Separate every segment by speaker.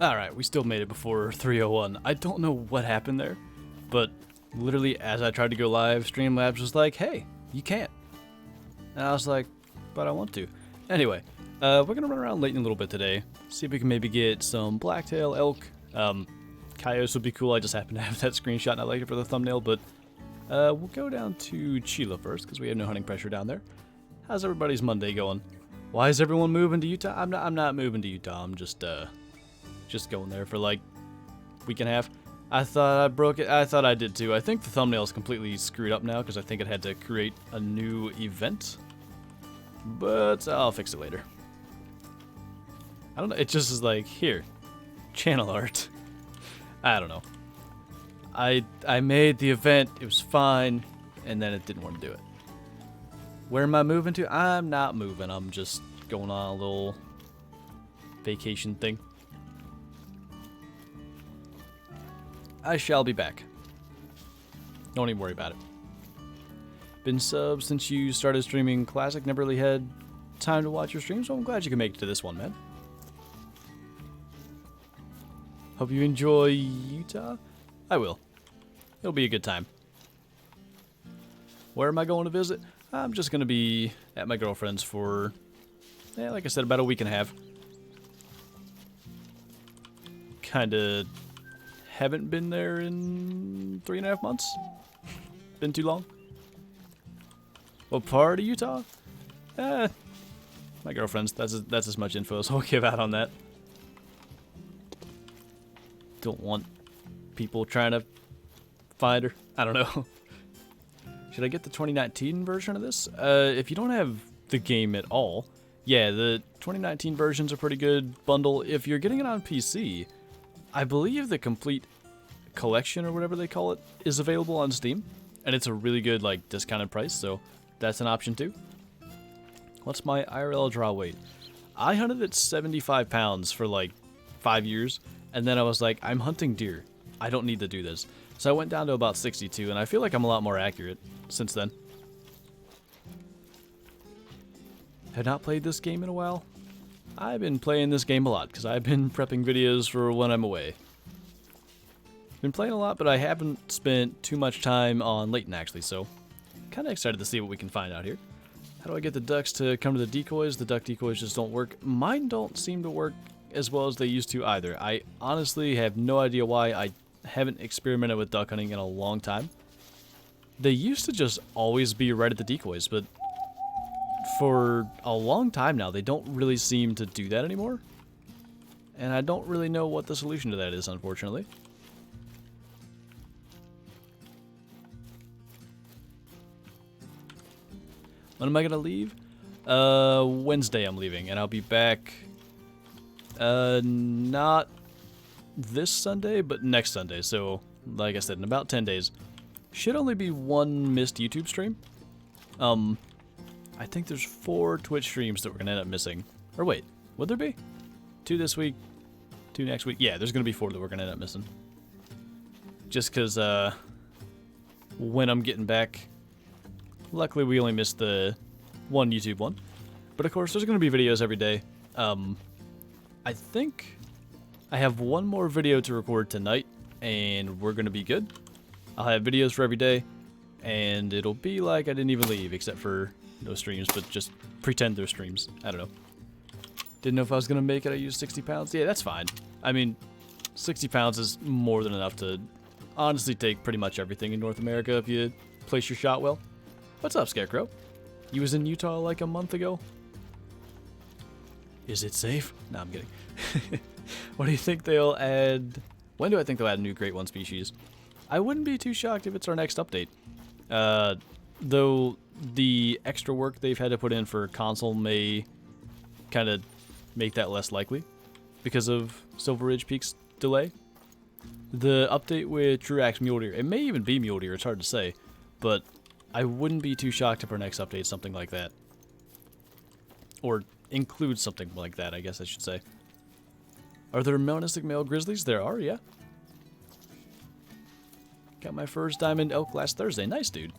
Speaker 1: Alright, we still made it before 3:01. I don't know what happened there, but literally as I tried to go live, Streamlabs was like, hey, you can't. And I was like, but I want to. Anyway, we're going to run around Layton a little bit today, see if we can maybe get some blacktail, elk. Coyotes would be cool. I just happen to have that screenshot and I like it for the thumbnail, but we'll go down to Chila first because we have no hunting pressure down there. How's everybody's Monday going? Why is everyone moving to Utah? I'm not moving to Utah. I'm just going there for like a week and a half. I thought I broke it. I thought I did too. I think the thumbnail is completely screwed up now because I think it had to create a new event. But I'll fix it later. I don't know. It just is like, here, channel art. I don't know. I made the event. It was fine. And then it didn't want to do it. Where am I moving to? I'm not moving. I'm just going on a little vacation thing. I shall be back. Don't even worry about it. Been subbed since you started streaming Classic. Never really had time to watch your streams, so I'm glad you can make it to this one, man. Hope you enjoy Utah. I will. It'll be a good time. Where am I going to visit? I'm just going to be at my girlfriend's for, yeah, like I said, about a week and a half. Kinda haven't been there in 3.5 months. Been too long. What part of Utah? My girlfriend's. That's as much info as I'll give out on that. Don't want people trying to find her. I don't know. Should I get the 2019 version of this? If you don't have the game at all, yeah, the 2019 version's a pretty good bundle. If you're getting it on PC, I believe the complete collection or whatever they call it is available on Steam, and it's a really good like discounted price, so that's an option too. What's my IRL draw weight? I hunted at 75 pounds for like 5 years, and then I was like, I'm hunting deer. I don't need to do this. So I went down to about 62, and I feel like I'm a lot more accurate since then. Have not played this game in a while. I've been playing this game a lot because I've been prepping videos for when I'm away. Been playing a lot, but I haven't spent too much time on Layton actually, so kind of excited to see what we can find out here. How do I get the ducks to come to the decoys? The duck decoys just don't work. Mine don't seem to work as well as they used to either. I honestly have no idea why. I haven't experimented with duck hunting in a long time. They used to just always be right at the decoys, but for a long time now, they don't really seem to do that anymore. And I don't really know what the solution to that is, unfortunately. When am I gonna leave? Wednesday I'm leaving, and I'll be back, not this Sunday, but next Sunday. So, like I said, in about 10 days. Should only be one missed YouTube stream. I think there's 4 Twitch streams that we're gonna end up missing. Or wait, would there be? 2 this week, 2 next week? Yeah, there's gonna be 4 that we're gonna end up missing. Just cause, when I'm getting back, luckily we only missed the one YouTube one. But of course, there's gonna be videos every day. I think I have one more video to record tonight, and we're gonna be good. I'll have videos for every day, and it'll be like I didn't even leave, except for no streams, but just pretend they're streams. I don't know. Didn't know if I was gonna make it. I used 60 pounds. Yeah, that's fine. I mean, 60 pounds is more than enough to honestly take pretty much everything in North America if you place your shot well. What's up, Scarecrow? You was in Utah like a month ago? Is it safe? No, I'm kidding. What do you think they'll add? When do I think they'll add a new Great One species? I wouldn't be too shocked if it's our next update. Though the extra work they've had to put in for console may kind of make that less likely because of Silver Ridge Peak's delay. The update with Truax Mule Deer, it may even be Mule Deer, it's hard to say, but I wouldn't be too shocked if our next update is something like that. Or includes something like that, I guess I should say. Are there melanistic male grizzlies? There are, yeah. Got my first diamond elk last Thursday. Nice, dude.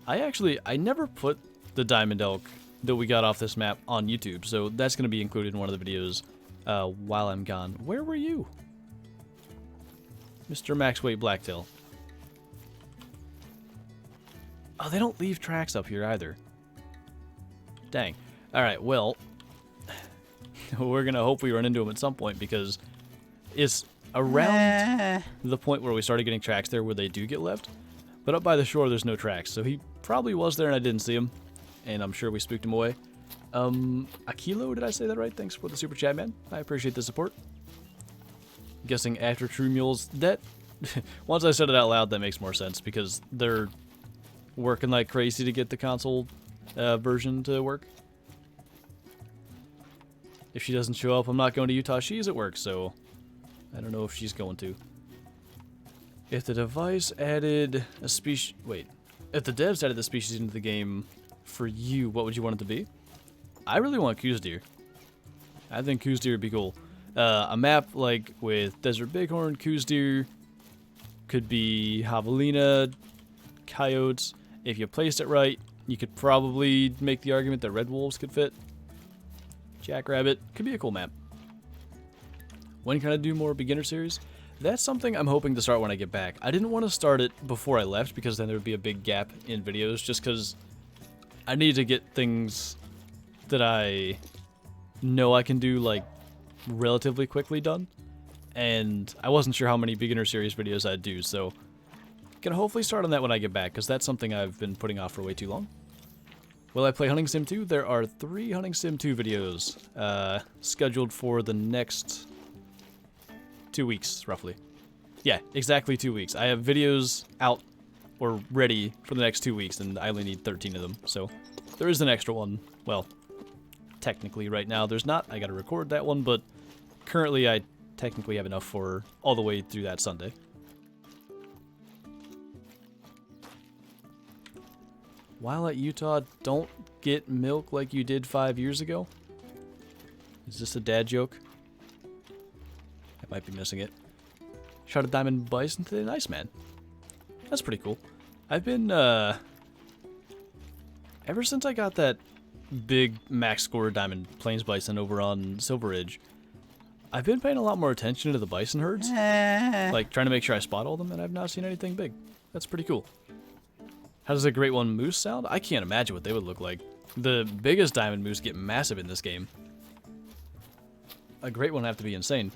Speaker 1: I never put the diamond elk that we got off this map on YouTube, so that's going to be included in one of the videos while I'm gone. Where were you? Mr. Maxwell Blacktail. Oh, they don't leave tracks up here either. Dang. Alright, well, we're going to hope we run into them at some point because it's around the point where we started getting tracks there where they do get left. But up by the shore, there's no tracks. So he probably was there and I didn't see him. And I'm sure we spooked him away. Akilo, did I say that right? Thanks for the super chat, man. I appreciate the support. Guessing after True Mules. That, once I said it out loud, that makes more sense because they're working like crazy to get the console version to work. If she doesn't show up, I'm not going to Utah. She's at work, so I don't know if she's going to. If the device added a species... Wait. If the devs added the species into the game for you, what would you want it to be? I really want Coos Deer. I think Coos Deer would be cool. A map like with Desert Bighorn, Coos Deer, could be Javelina, Coyotes. If you placed it right, you could probably make the argument that Red Wolves could fit. Jackrabbit could be a cool map. When can I do more beginner series? That's something I'm hoping to start when I get back. I didn't want to start it before I left because then there would be a big gap in videos just because I need to get things that I know I can do like relatively quickly done. And I wasn't sure how many beginner series videos I'd do, so can hopefully start on that when I get back because that's something I've been putting off for way too long. Will I play Hunting Sim 2? There are 3 Hunting Sim 2 videos scheduled for the next 2 weeks, roughly. Yeah, exactly 2 weeks. I have videos out or ready for the next 2 weeks, and I only need 13 of them. So there is an extra one. Well, technically right now there's not. I gotta record that one, but currently I technically have enough for all the way through that Sunday. While at Utah, don't get milk like you did 5 years ago. Is this a dad joke? I might be missing it. Shot a diamond bison today. Nice, man. That's pretty cool. I've been, ever since I got that big max score diamond plains bison over on Silver Ridge, I've been paying a lot more attention to the bison herds. Like, trying to make sure I spot all of them, and I've not seen anything big. That's pretty cool. How does a great one moose sound? I can't imagine what they would look like. The biggest diamond moose get massive in this game. A great one would have to be insane.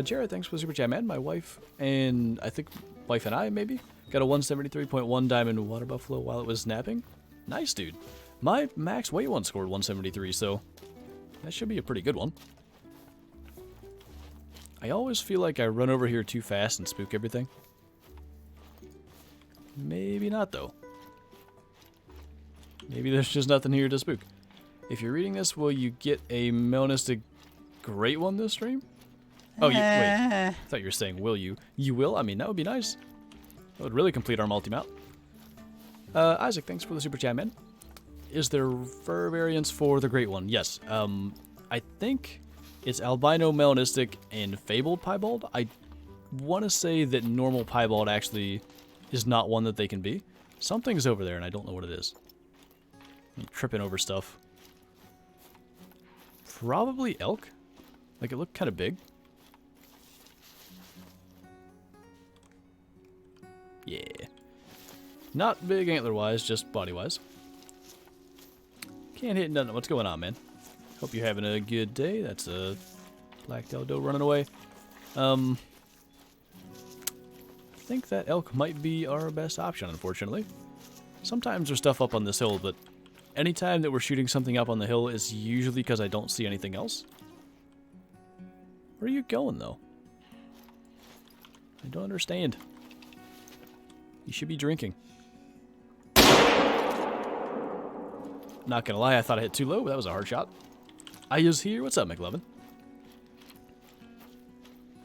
Speaker 1: Jared, thanks for the super chat, man. My wife and I maybe got a 173.1 diamond water buffalo while it was napping. Nice, dude. My max weight one scored 173, so that should be a pretty good one. I always feel like I run over here too fast and spook everything. Maybe not, though. Maybe there's just nothing here to spook. If you're reading this, will you get a melanistic great one this stream? Oh, wait. I thought you were saying, will you? You will? I mean, that would be nice. That would really complete our multi-mount. Isaac, thanks for the super chat, man. Is there fur variants for the great one? Yes. I think it's albino, melanistic, and fabled piebald. I want to say that normal piebald actually is not one that they can be. Something's over there, and I don't know what it is. I'm tripping over stuff. Probably elk. Like, it looked kind of big. Yeah. Not big antler-wise, just body-wise. Can't hit nothing. What's going on, man? Hope you're having a good day. That's a black-tailed doe running away. I think that elk might be our best option, unfortunately. Sometimes there's stuff up on this hill, but anytime that we're shooting something up on the hill is usually because I don't see anything else. Where are you going, though? I don't understand. You should be drinking. Not gonna lie, I thought I hit too low, but that was a hard shot. I is here. What's up, McLovin?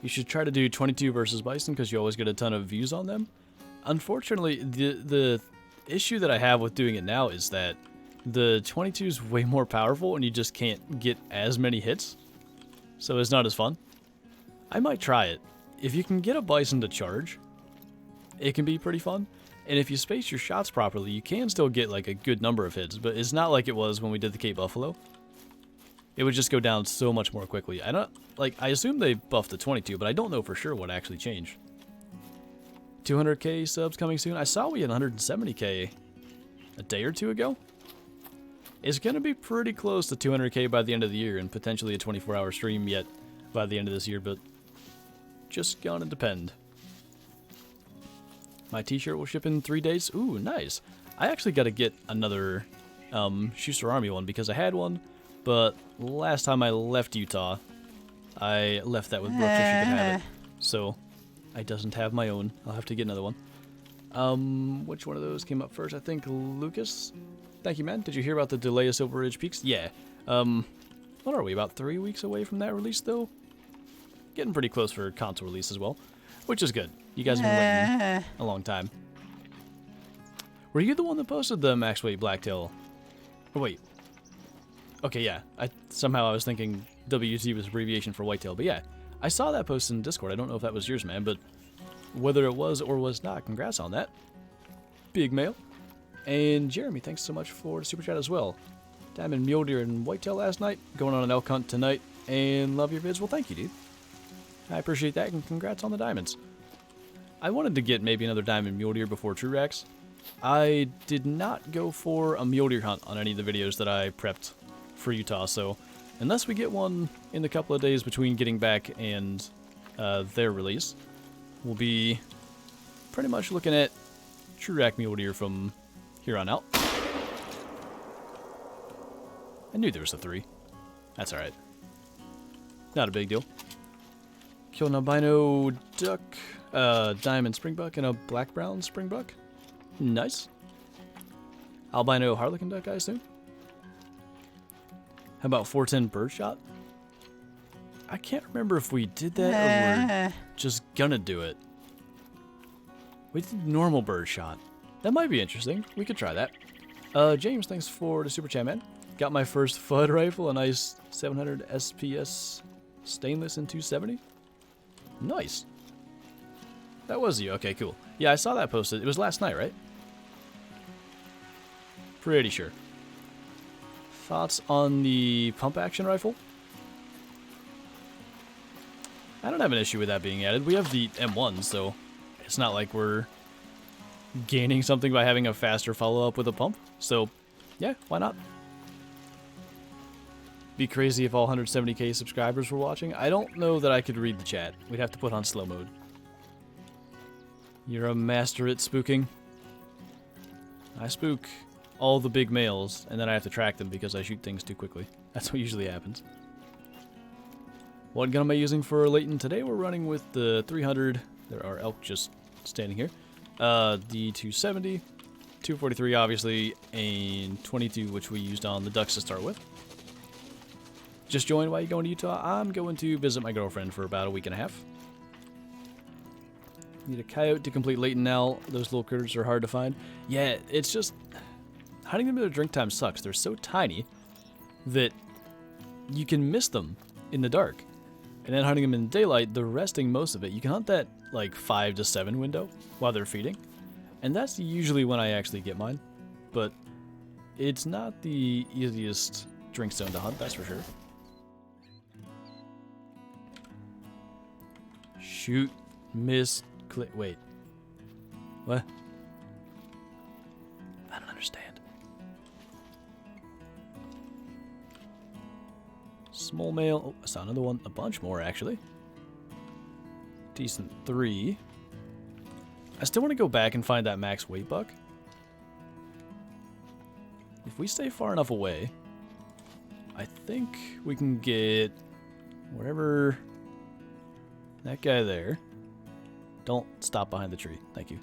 Speaker 1: You should try to do 22 versus bison because you always get a ton of views on them. Unfortunately, the issue that I have with doing it now is that the 22 is way more powerful and you just can't get as many hits. So it's not as fun. I might try it. If you can get a bison to charge, it can be pretty fun. And if you space your shots properly, you can still get like a good number of hits, but it's not like it was when we did the Cape Buffalo. it would just go down so much more quickly. I assume they buffed the 22, but I don't know for sure what actually changed. 200k subs coming soon. I saw we had 170k a day or two ago. It's going to be pretty close to 200k by the end of the year, and potentially a 24-hour stream yet by the end of this year, but just gonna depend. My t-shirt will ship in 3 days. Ooh, nice. I actually got to get another Schuster Army one because I had one, but last time I left Utah, I left that with Brooke so she could have it. So I doesn't have my own. I'll have to get another one. Which one of those came up first? I think Lucas. Thank you, man. Did you hear about the delay of Silver Ridge Peaks? Yeah. What are we, about 3 weeks away from that release, though? Getting pretty close for console release as well, which is good. You guys have been waiting a long time. Were you the one that posted the Maxwell Blacktail? Oh, wait. Okay, yeah. Somehow I was thinking WT was abbreviation for whitetail, but yeah. I saw that post in Discord. I don't know if that was yours, man, but whether it was or was not, congrats on that. Big mail. And Jeremy, thanks so much for the super chat as well. Diamond mule deer and whitetail last night. Going on an elk hunt tonight. And love your vids. Well, thank you, dude. I appreciate that, and congrats on the diamonds. I wanted to get maybe another diamond mule deer before True Racks. I did not go for a mule deer hunt on any of the videos that I prepped for Utah, so unless we get one in the couple of days between getting back and their release, we'll be pretty much looking at True Rack mule deer from here on out. I knew there was a 3. That's alright. Not a big deal. Killed an albino duck, diamond springbuck, and a black-brown springbuck. Nice. Albino harlequin duck, I assume. How about 410 birdshot? I can't remember if we did that or we're just gonna do it. We did normal birdshot. That might be interesting. We could try that. James, thanks for the super chat, man. Got my first FUD rifle, a nice 700 SPS stainless in 270. Nice. That was you. Okay, cool. Yeah, I saw that posted. It was last night, right? Pretty sure. Thoughts on the pump action rifle? I don't have an issue with that being added. We have the M1, so it's not like we're gaining something by having a faster follow-up with a pump. So, yeah, why not? Be crazy if all 170k subscribers were watching. I don't know that I could read the chat. We'd have to put on slow mode. You're a master at spooking. I spook all the big males, and then I have to track them because I shoot things too quickly. That's what usually happens. What gun am I using for Layton? Today we're running with the 300. There are elk just standing here. The 270, 243 obviously, and 22, which we used on the ducks to start with. Just joined. Why are you going to Utah? I'm going to visit my girlfriend for about a week and a half. Need a coyote to complete Layton now. Those little critters are hard to find. Yeah, it's just... hunting them at their drink time sucks. They're so tiny that you can miss them in the dark. And then hunting them in daylight, they're resting most of it. You can hunt that like 5 to 7 window while they're feeding. And that's usually when I actually get mine. But it's not the easiest drink zone to hunt, that's for sure. Shoot, miss, click. Wait. What? I don't understand. Small male. Oh, I saw another one. A bunch more, actually. Decent 3. I still want to go back and find that max weight buck. If we stay far enough away, I think we can get whatever. That guy there. Don't stop behind the tree. Thank you.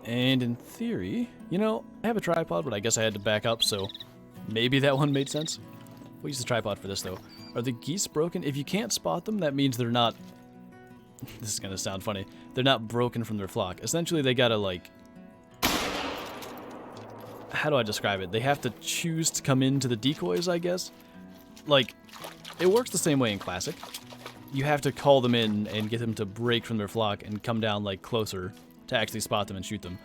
Speaker 1: And in theory, you know, I have a tripod, but I guess I had to back up, so maybe that one made sense. We'll use the tripod for this, though. Are the geese broken? If you can't spot them, that means they're not... This is going to sound funny. They're not broken from their flock. Essentially, they gotta, like... How do I describe it? They have to choose to come into the decoys, I guess. Like, it works the same way in Classic. You have to call them in and get them to break from their flock and come down, like, closer to actually spot them and shoot them.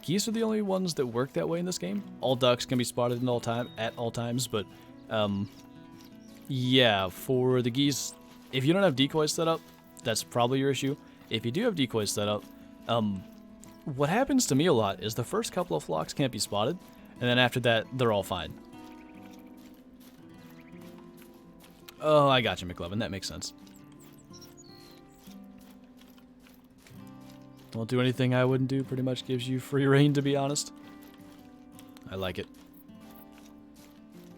Speaker 1: Geese are the only ones that work that way in this game. All ducks can be spotted at all times, but yeah, for the geese, if you don't have decoys set up, that's probably your issue. If you do have decoys set up, what happens to me a lot is the first couple of flocks can't be spotted, and then after that, they're all fine. Oh, I got you, McLovin. That makes sense. Don't do anything I wouldn't do. Pretty much gives you free reign, to be honest. I like it.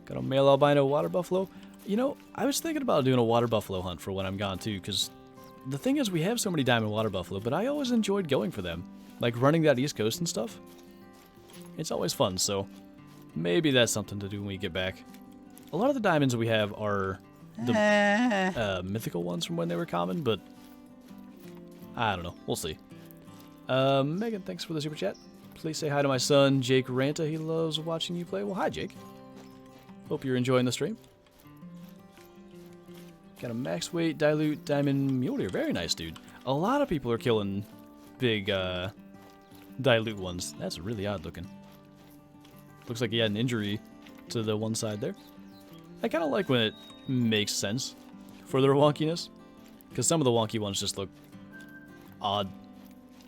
Speaker 1: Got a male albino water buffalo. You know, I was thinking about doing a water buffalo hunt for when I'm gone, too, because the thing is, we have so many diamond water buffalo, but I always enjoyed going for them. Like, running that east coast and stuff. It's always fun, so maybe that's something to do when we get back. A lot of the diamonds we have are the mythical ones from when they were common, but I don't know. We'll see. Megan, thanks for the super chat. Please say hi to my son, Jake Ranta. He loves watching you play. Well, hi, Jake. Hope you're enjoying the stream. Got a max weight dilute diamond mule deer. Very nice, dude. A lot of people are killing big dilute ones. That's really odd looking. Looks like he had an injury to the one side there. I kind of like when it makes sense for their wonkiness, because some of the wonky ones just look odd.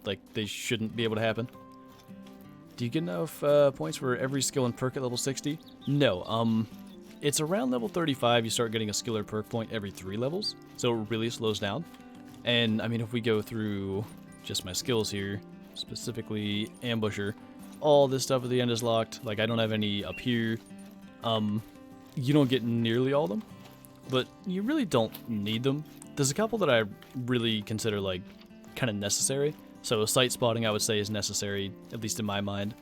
Speaker 1: Like they shouldn't be able to happen. Do you get enough points for every skill and perk at level 60? No, it's around level 35 you start getting a skill or perk point every 3 levels, so it really slows down. And I mean, if we go through just my skills here, specifically ambusher, all this stuff at the end is locked. Like I don't have any up here. You don't get nearly all of them, but you really don't need them. There's a couple that I really consider like kind of necessary. So sight spotting, I would say, is necessary, at least in my mind.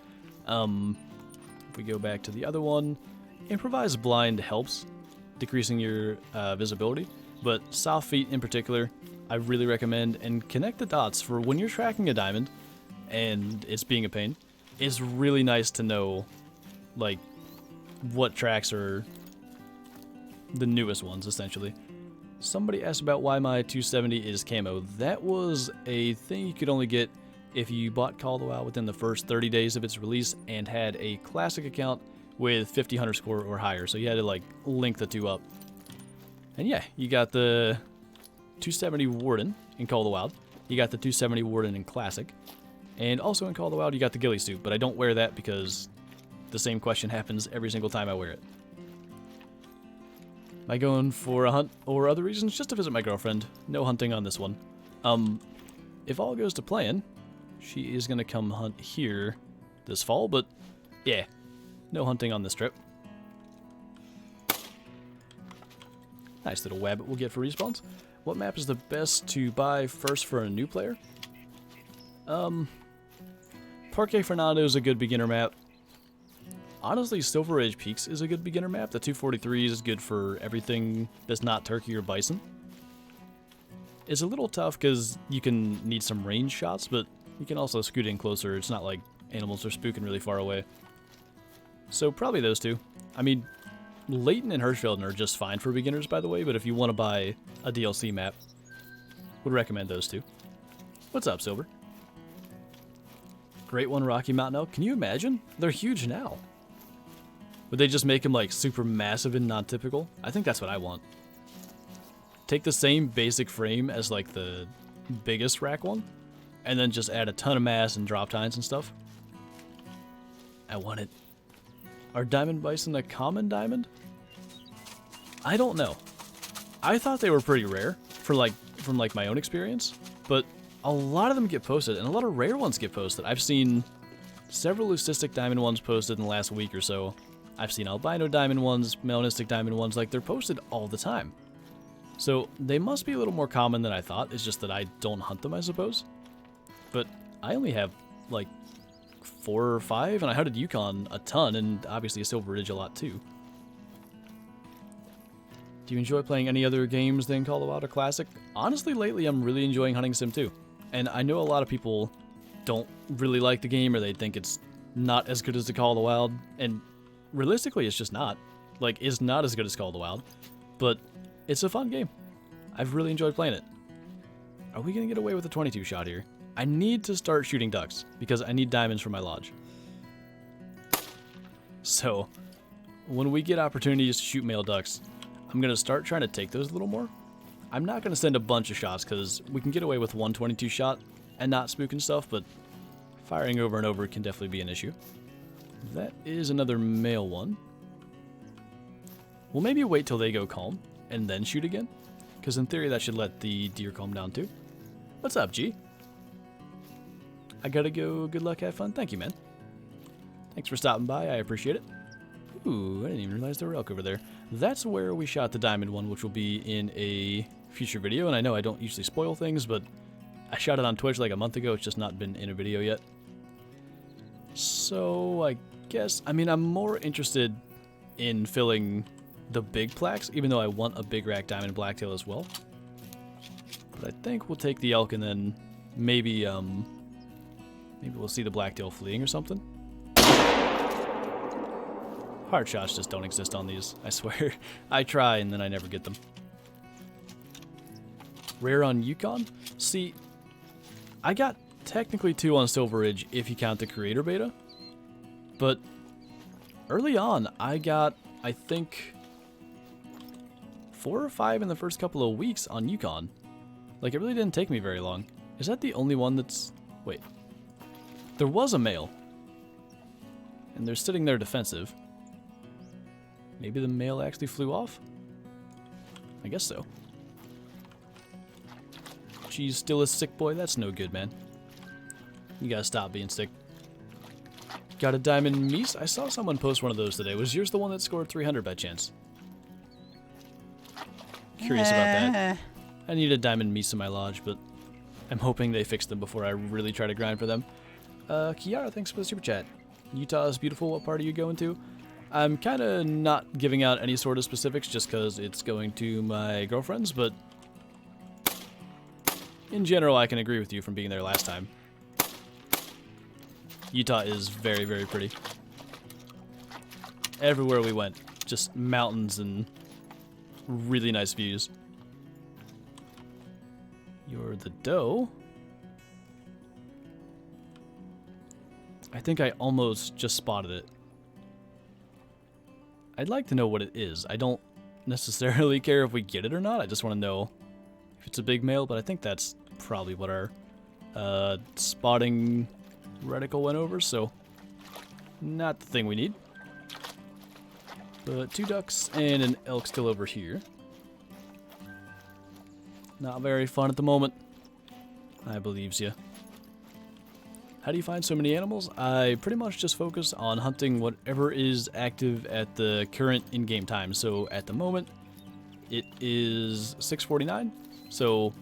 Speaker 1: If we go back to the other one, improvise blind helps, decreasing your visibility. But soft feet in particular, I really recommend. And connect the dots for when you're tracking a diamond, and it's being a pain. It's really nice to know, like, what tracks are the newest ones, essentially. Somebody asked about why my 270 is camo. That was a thing you could only get if you bought Call of the Wild within the first 30 days of its release and had a classic account with 50 hunter score or higher. So you had to like link the two up. And yeah, you got the 270 Warden in Call of the Wild. You got the 270 Warden in Classic. And also in Call of the Wild you got the ghillie suit, but I don't wear that because the same question happens every single time I wear it. Am I going for a hunt or other reasons? Just to visit my girlfriend. No hunting on this one. If all goes to plan, she is going to come hunt here this fall, but yeah, no hunting on this trip. Nice little wabbit we'll get for respawns. What map is the best to buy first for a new player? Parque Fernando is a good beginner map. Honestly, Silver Ridge Peaks is a good beginner map. The 243 is good for everything that's not turkey or bison. It's a little tough because you can need some range shots, but you can also scoot in closer. It's not like animals are spooking really far away. So probably those two. I mean, Layton and Hirschfelden are just fine for beginners, by the way, but if you want to buy a DLC map, would recommend those two. What's up, Silver? Great one, Rocky Mountain Elk. Can you imagine? They're huge now. Would they just make them like super massive and non-typical? I think that's what I want. Take the same basic frame as like the biggest rack one, and then just add a ton of mass and drop tines and stuff. I want it. Are diamond bison a common diamond? I don't know. I thought they were pretty rare from my own experience, but a lot of them get posted, and a lot of rare ones get posted. I've seen several leucistic diamond ones posted in the last week or so. I've seen albino diamond ones, melanistic diamond ones, like they're posted all the time. So they must be a little more common than I thought. It's just that I don't hunt them, I suppose. But I only have like 4 or 5, and I hunted Yukon a ton, and obviously a Silver Ridge a lot too. Do you enjoy playing any other games than Call of the Wild or Classic? Honestly, lately I'm really enjoying Hunting Sim 2. And I know a lot of people don't really like the game, or they think it's not as good as the Call of the Wild, and realistically it's just not. Like, it's not as good as Call of the Wild, but it's a fun game. I've really enjoyed playing it. Are we gonna get away with a 22 shot here? I need to start shooting ducks because I need diamonds for my lodge. So, when we get opportunities to shoot male ducks, I'm going to start trying to take those a little more. I'm not going to send a bunch of shots because we can get away with 122 shot and not spooking stuff, but firing over and over can definitely be an issue. That is another male one. We'll maybe wait till they go calm and then shoot again, because in theory that should let the deer calm down too. What's up, G? I gotta go. Good luck, have fun. Thank you, man. Thanks for stopping by. I appreciate it. Ooh, I didn't even realize there were elk over there. That's where we shot the diamond one, which will be in a future video. And I know I don't usually spoil things, but I shot it on Twitch like a month ago. It's just not been in a video yet. So I guess, I mean, I'm more interested in filling the big plaques, even though I want a big rack diamond blacktail as well. But I think we'll take the elk and then maybe we'll see the blacktail fleeing or something. Hard shots just don't exist on these, I swear. I try and then I never get them. Rare on Yukon? See, I got technically 2 on Silver Ridge if you count the creator beta. But early on, I got, I think, 4 or 5 in the first couple of weeks on Yukon. Like, it really didn't take me very long. Is that the only one that's... Wait. There was a male. And they're sitting there defensive. Maybe the male actually flew off? I guess so. She's still a sick boy? That's no good, man. You gotta stop being sick. Got a diamond meese? I saw someone post one of those today. Was yours the one that scored 300 by chance? Curious about that. I need a diamond meese in my lodge, but I'm hoping they fix them before I really try to grind for them. Kiara, thanks for the super chat. Utah is beautiful. What part are you going to? I'm kind of not giving out any sort of specifics just because it's going to my girlfriend's, but in general, I can agree with you from being there last time. Utah is very, very pretty. Everywhere we went, just mountains and really nice views. You're the doe. I think I almost just spotted it. I'd like to know what it is. I don't necessarily care if we get it or not. I just want to know if it's a big male, but I think that's probably what our spotting reticle went over, so not the thing we need. But 2 ducks and an elk still over here. Not very fun at the moment. I believes ya. How do you find so many animals? I pretty much just focus on hunting whatever is active at the current in-game time. So at the moment, it is 6:49. So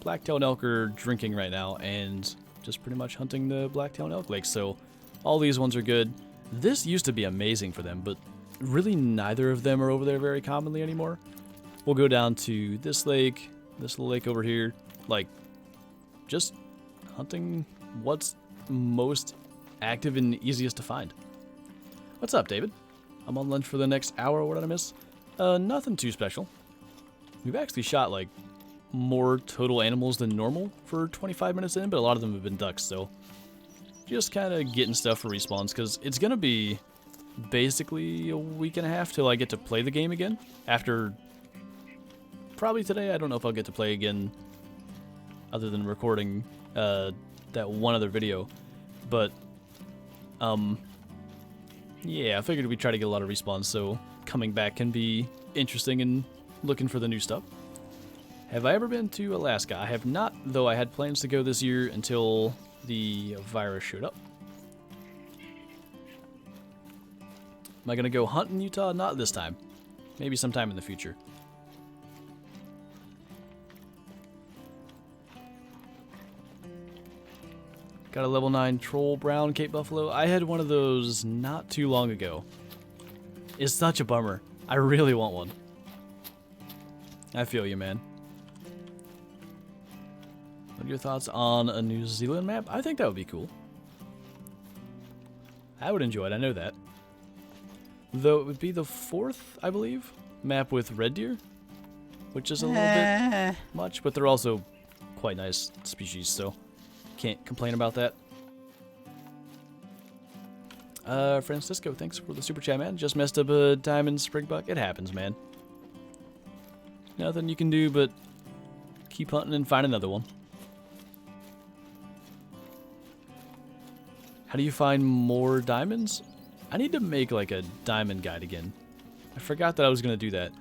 Speaker 1: blacktail and elk are drinking right now and just pretty much hunting the blacktail and elk lakes. So all these ones are good. This used to be amazing for them, but really neither of them are over there very commonly anymore. We'll go down to this lake, this little lake over here, like just hunting what's most active and easiest to find. What's up, David? I'm on lunch for the next hour. What did I miss? Nothing too special. We've actually shot like more total animals than normal for 25 minutes in, but a lot of them have been ducks, so just kind of getting stuff for respawns, because it's gonna be basically a week and a half till I get to play the game again. After probably today, I don't know if I'll get to play again other than recording that one other video, but yeah, I figured we'd try to get a lot of respawns, so coming back can be interesting and looking for the new stuff. Have I ever been to Alaska? I have not, though I had plans to go this year until the virus showed up. Am I gonna go hunt in Utah? Not this time. Maybe sometime in the future. Got a level 9 troll brown Cape Buffalo. I had one of those not too long ago. It's such a bummer. I really want one. I feel you, man. What are your thoughts on a New Zealand map? I think that would be cool. I would enjoy it, I know that. Though it would be the 4th, I believe, map with red deer, which is a little bit much, but they're also quite nice species, so Can't complain about that. Francisco, thanks for the super chat, man. Just messed up a diamond springbuck. It happens, man. Nothing you can do but keep hunting and find another one. How do you find more diamonds? I need to make like a diamond guide again. I forgot that I was going to do that.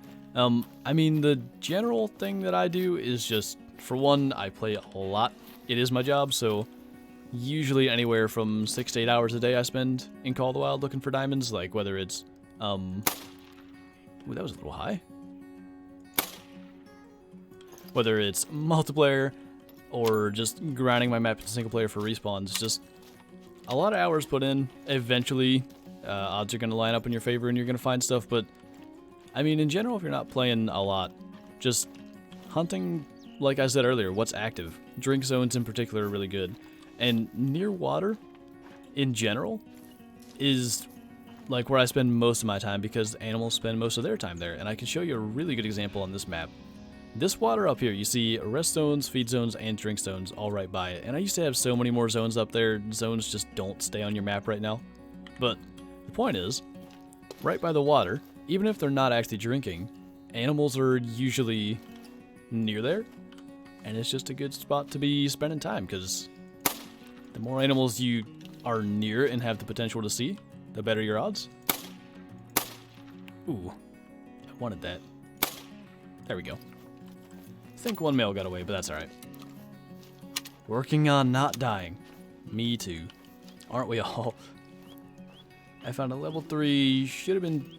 Speaker 1: I mean, the general thing that I do is just, for one, I play a lot. It is my job, so usually anywhere from 6 to 8 hours a day I spend in Call of the Wild looking for diamonds, like whether it's, ooh, that was a little high. Whether it's multiplayer or just grinding my map in single player for respawns, just a lot of hours put in. Eventually, odds are going to line up in your favor and you're going to find stuff, but I mean, in general, if you're not playing a lot, just hunting, like I said earlier, what's active. Drink zones in particular are really good. And near water, in general, is like where I spend most of my time because animals spend most of their time there. And I can show you a really good example on this map. This water up here, you see rest zones, feed zones, and drink zones all right by it. And I used to have so many more zones up there. Zones just don't stay on your map right now. But the point is, right by the water, even if they're not actually drinking, animals are usually near there. And it's just a good spot to be spending time because the more animals you are near and have the potential to see, the better your odds. Ooh, I wanted that. There we go. I think one male got away, but that's alright. Working on not dying. Me too. Aren't we all? I found a level 3, should have been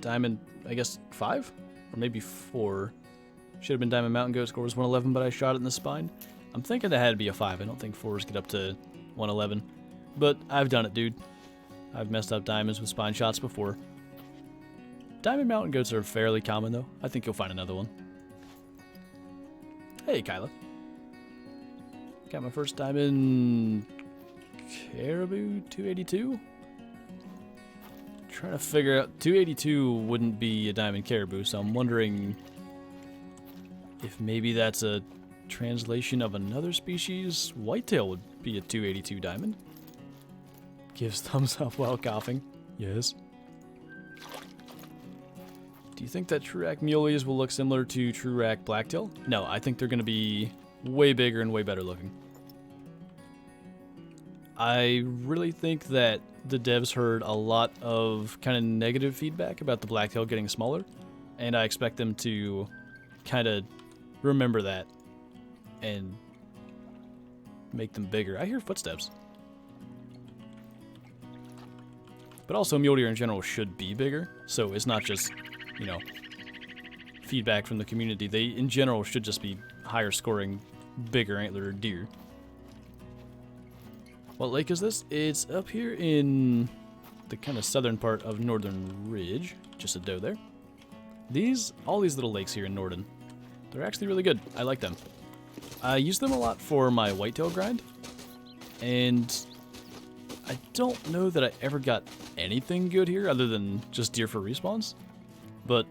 Speaker 1: diamond, I guess 5? Or maybe 4. Should have been diamond mountain goat, score was 111, but I shot it in the spine. I'm thinking that had to be a 5. I don't think 4s get up to 111. But I've done it, dude. I've messed up diamonds with spine shots before. Diamond mountain goats are fairly common, though. I think you'll find another one. Hey, Kyla. Got my first diamond caribou 282. Trying to figure out 282 wouldn't be a diamond caribou, so I'm wondering if maybe that's a translation of another species. Whitetail would be a 282 diamond. Gives thumbs up while coughing. Yes. Do you think that True-Rack Muleys will look similar to True-Rack Blacktail? No, I think they're going to be way bigger and way better looking. I really think that the devs heard a lot of kind of negative feedback about the Blacktail getting smaller, and I expect them to kind of remember that and make them bigger. I hear footsteps. But also, mule deer in general should be bigger, so it's not just, you know, feedback from the community. They, in general, should just be higher scoring, bigger antlered deer. What lake is this? It's up here in the kind of southern part of Northern Ridge. Just a doe there. All these little lakes here in Norden, they're actually really good. I like them. I use them a lot for my whitetail grind, and I don't know that I ever got anything good here other than just deer for respawns, but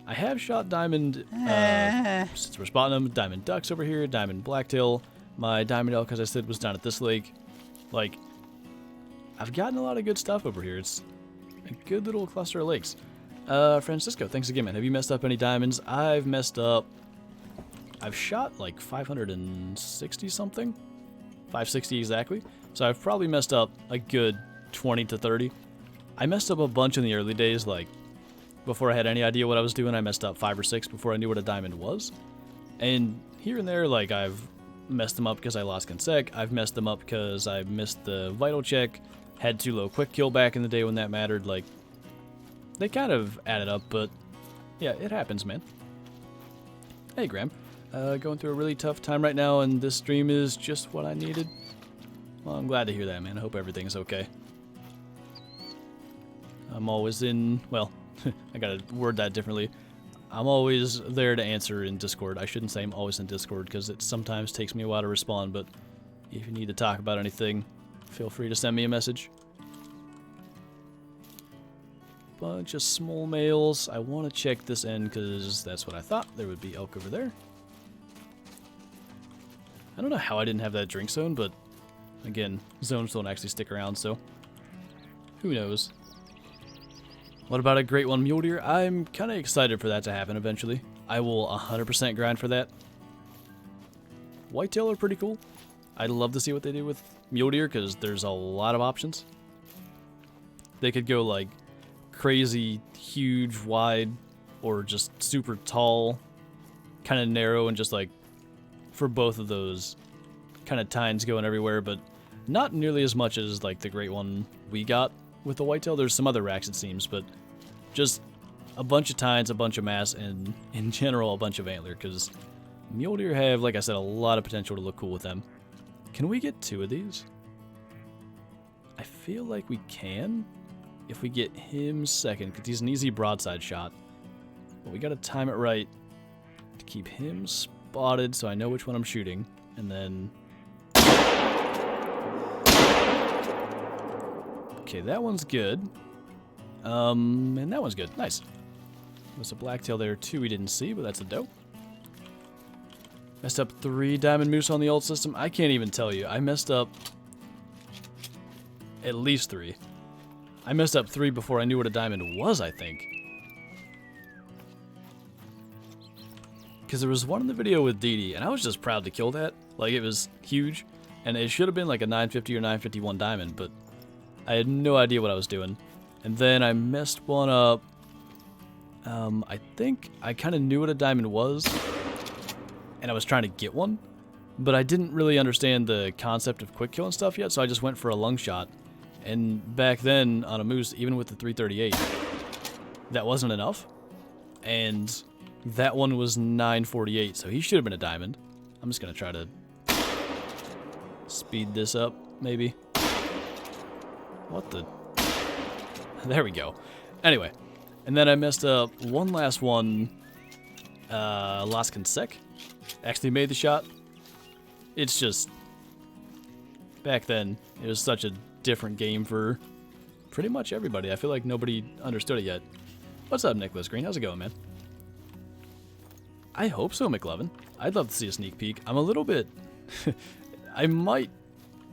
Speaker 1: I have shot diamond, since we're spotting them, diamond ducks over here, diamond blacktail. My diamond elk, as I said, was down at this lake. Like, I've gotten a lot of good stuff over here. It's a good little cluster of lakes. Francisco, thanks again, man. Have you messed up any diamonds? I've messed up. I've shot like 560 something. 560 exactly. So I've probably messed up a good 20 to 30. I messed up a bunch in the early days, like before I had any idea what I was doing. I messed up 5 or 6 before I knew what a diamond was. And here and there, like, I've messed them up because I lost consec. I've messed them up because I missed the vital check. Had too low quick kill back in the day when that mattered. Like, they kind of added up, but yeah, it happens, man. Hey, Graham. Going through a really tough time right now, and this stream is just what I needed. Well, I'm glad to hear that, man. I hope everything's okay. I'm always in, well, I gotta word that differently. I'm always there to answer in Discord. I shouldn't say I'm always in Discord, because it sometimes takes me a while to respond, but if you need to talk about anything, feel free to send me a message. Bunch of small males. I want to check this end, because that's what I thought. There would be elk over there. I don't know how I didn't have that drink zone, but again, zones don't actually stick around, so who knows. What about a great one mule deer? I'm kind of excited for that to happen eventually. I will 100% grind for that. Whitetail are pretty cool. I'd love to see what they do with mule deer because there's a lot of options. They could go like crazy, huge, wide, or just super tall, kind of narrow, and just like for both of those kind of tines going everywhere, but not nearly as much as like the great one we got with the whitetail. There's some other racks it seems, but just a bunch of tines, a bunch of mass, and in general a bunch of antler, because mule deer have, like I said, a lot of potential to look cool with them. Can we get 2 of these? I feel like we can if we get him second, because he's an easy broadside shot. But we gotta time it right to keep him spotted so I know which one I'm shooting. And then... okay, that one's good. And that one's good. Nice. There's a blacktail there too we didn't see, but that's a dope. Messed up 3 diamond moose on the old system. I can't even tell you. I messed up at least 3. I messed up 3 before I knew what a diamond was, I think. Because there was one in the video with Dee Dee, and I was just proud to kill that. Like, it was huge, and it should have been like a 950 or 951 diamond, but I had no idea what I was doing. And then I messed one up. I think I kind of knew what a diamond was, and I was trying to get one, but I didn't really understand the concept of quick kill and stuff yet, so I just went for a lung shot. And back then, on a moose, even with the 338, that wasn't enough. And that one was 948, so he should have been a diamond. I'm just going to try to speed this up, maybe. What the... there we go. Anyway, and then I messed up one last one. Las Consec. Actually made the shot. It's just... back then, it was such a different game for pretty much everybody. I feel like nobody understood it yet. What's up, Nicholas Green? How's it going, man? I hope so, McLovin. I'd love to see a sneak peek. I'm a little bit... I might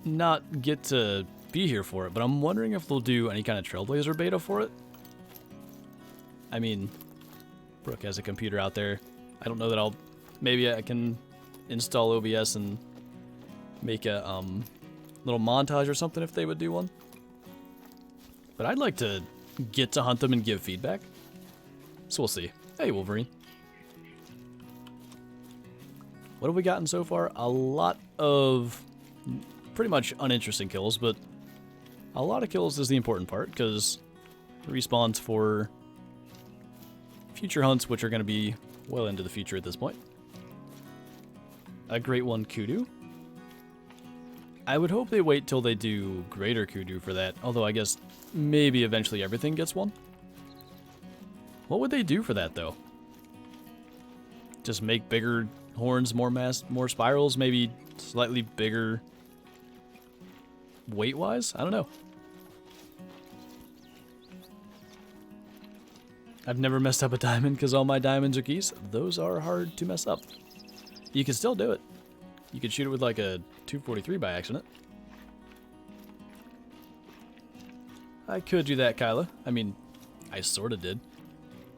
Speaker 1: not get to be here for it, but I'm wondering if they'll do any kind of Trailblazer beta for it. I mean, Brooke has a computer out there. I don't know that I'll... maybe I can install OBS and make a little montage or something if they would do one. But I'd like to get to hunt them and give feedback. So we'll see. Hey, Wolverine. What have we gotten so far? A lot of pretty much uninteresting kills, but a lot of kills is the important part, because respawns for future hunts, which are going to be well into the future at this point. A great one, kudu. I would hope they wait till they do greater kudu for that, although I guess maybe eventually everything gets one. What would they do for that, though? Just make bigger horns, more mass, more spirals, maybe slightly bigger weight-wise? I don't know. I've never messed up a diamond because all my diamonds are geese. Those are hard to mess up. You can still do it. You could shoot it with like a 243 by accident. I could do that, Kyla. I mean, I sort of did.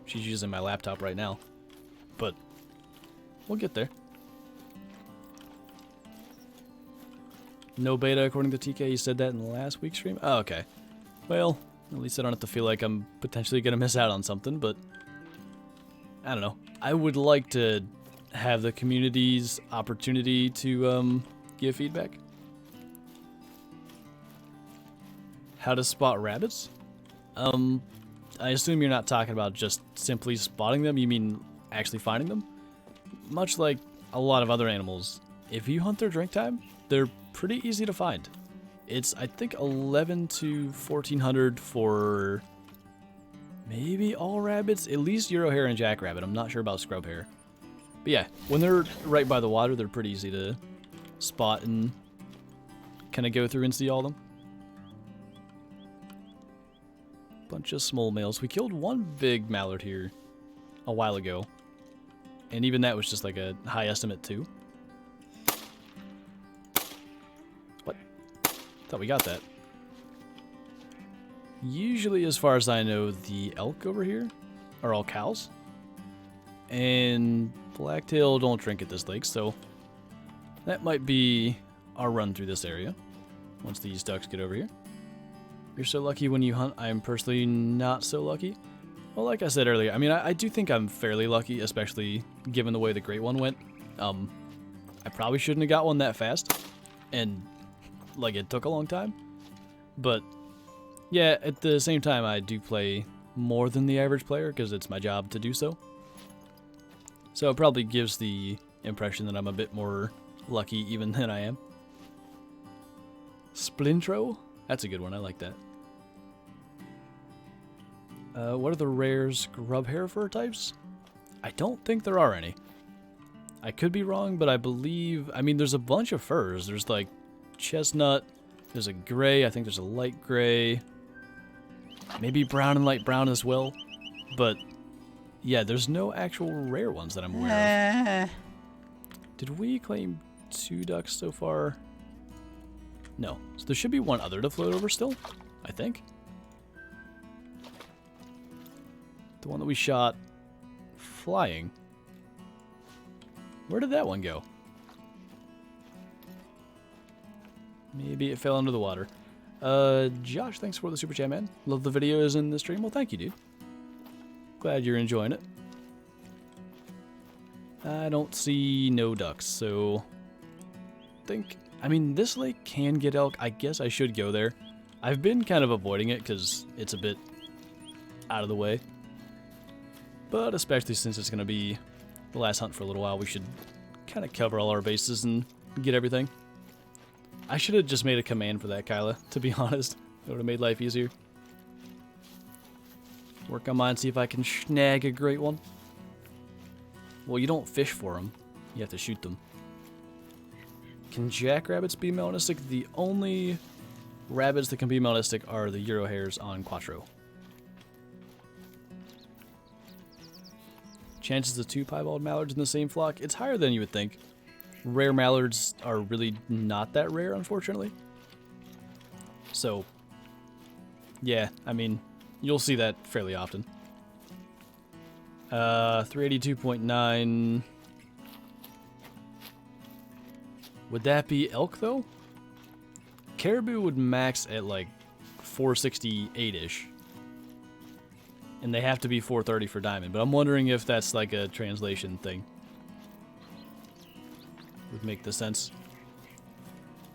Speaker 1: She's using my laptop right now. But we'll get there. No beta according to TK. He said that in last week's stream. Oh, okay. Well, at least I don't have to feel like I'm potentially going to miss out on something, but I don't know. I would like to have the community's opportunity to give feedback. How to spot rabbits? I assume you're not talking about just simply spotting them. You mean actually finding them? Much like a lot of other animals, if you hunt their drink time, they're pretty easy to find. It's, I think, 11 to 1400 for maybe all rabbits, at least Euro hare and jackrabbit. I'm not sure about scrub hare. But yeah, when they're right by the water, they're pretty easy to spot and kind of go through and see all of them. Bunch of small males. We killed one big mallard here a while ago, and even that was just like a high estimate too. Thought we got that. Usually, as far as I know, the elk over here are all cows. And blacktail don't drink at this lake, so that might be our run through this area once these ducks get over here. You're so lucky when you hunt. I'm personally not so lucky. Well, like I said earlier, I mean, I do think I'm fairly lucky, especially given the way the great one went. I probably shouldn't have got one that fast, and like it took a long time. But yeah, at the same time, I do play more than the average player because it's my job to do so. So it probably gives the impression that I'm a bit more lucky even than I am. Splintro? That's a good one. I like that. What are the rare scrub hair fur types? I don't think there are any. I could be wrong, but I believe... I mean, there's a bunch of furs. There's like chestnut. There's a gray. I think there's a light gray. Maybe brown and light brown as well. But yeah, there's no actual rare ones that I'm aware of. Did we claim 2 ducks so far? No. So there should be one other to float over still, I think. The one that we shot flying. Where did that one go? Maybe it fell under the water. Josh, thanks for the super chat, man. Love the videos in the stream. Well, thank you, dude. Glad you're enjoying it. I don't see no ducks, so... I mean, this lake can get elk. I guess I should go there. I've been kind of avoiding it because it's a bit out of the way. But especially since it's going to be the last hunt for a little while, we should kind of cover all our bases and get everything. I should have just made a command for that, Kyla, to be honest. It would have made life easier. Work on mine, see if I can snag a great one. Well, you don't fish for them. You have to shoot them. Can jackrabbits be melanistic? The only rabbits that can be melanistic are the Euro hares on Quattro. Chances of 2 piebald mallards in the same flock? It's higher than you would think. Rare mallards are really not that rare, unfortunately. So, yeah, I mean, you'll see that fairly often. 382.9. Would that be elk, though? Caribou would max at, like, 468-ish. And they have to be 430 for diamond. But I'm wondering if that's, like, a translation thing. Would make the sense.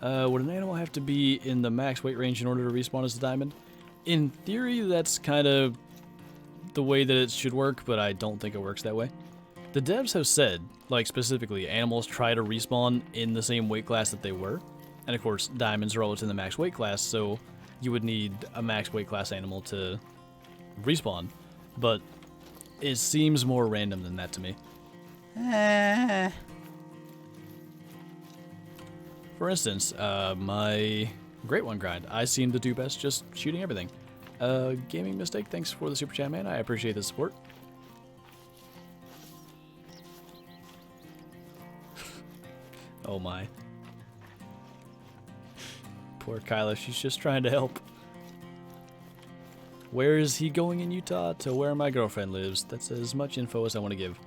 Speaker 1: Would an animal have to be in the max weight range in order to respawn as a diamond? In theory, that's kind of the way that it should work, but I don't think it works that way. The devs have said, like specifically, animals try to respawn in the same weight class that they were. And of course, diamonds are always in the max weight class, so you would need a max weight class animal to respawn. But it seems more random than that to me. For instance, my Great One grind, I seem to do best just shooting everything. Gaming Mistake, thanks for the super chat, man. I appreciate the support. Oh my. Poor Kyla, she's just trying to help. Where is he going in Utah? To where my girlfriend lives. That's as much info as I want to give.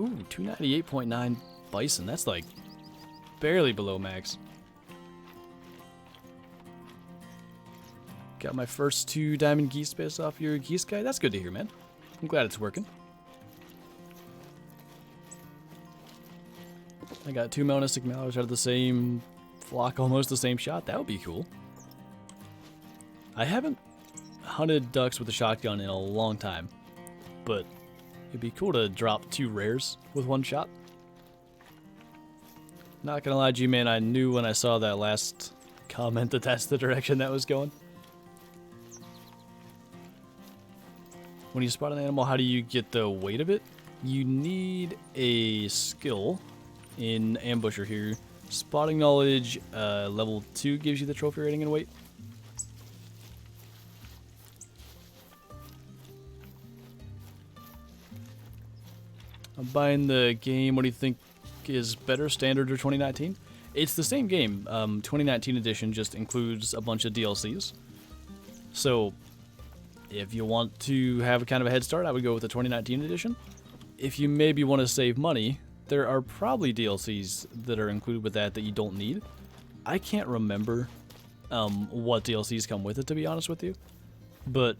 Speaker 1: Ooh, 298.9 bison. That's like barely below max. Got my first 2 diamond geese based off your geese guy. That's good to hear, man. I'm glad it's working. I got 2 melanistic mallards out of the same flock, almost the same shot. That would be cool. I haven't hunted ducks with a shotgun in a long time, but it'd be cool to drop 2 rares with 1 shot. Not gonna lie to you, man, I knew when I saw that last comment that that's the direction that was going. When you spot an animal, how do you get the weight of it? You need a skill in Ambusher here. Spotting knowledge, level 2 gives you the trophy rating and weight. I'm buying the game. What do you think is better, Standard or 2019? It's the same game. 2019 edition just includes a bunch of DLCs. So, if you want to have a kind of a head start, I would go with the 2019 edition. If you maybe want to save money, there are probably DLCs that are included with that you don't need. I can't remember what DLCs come with it, to be honest with you. But,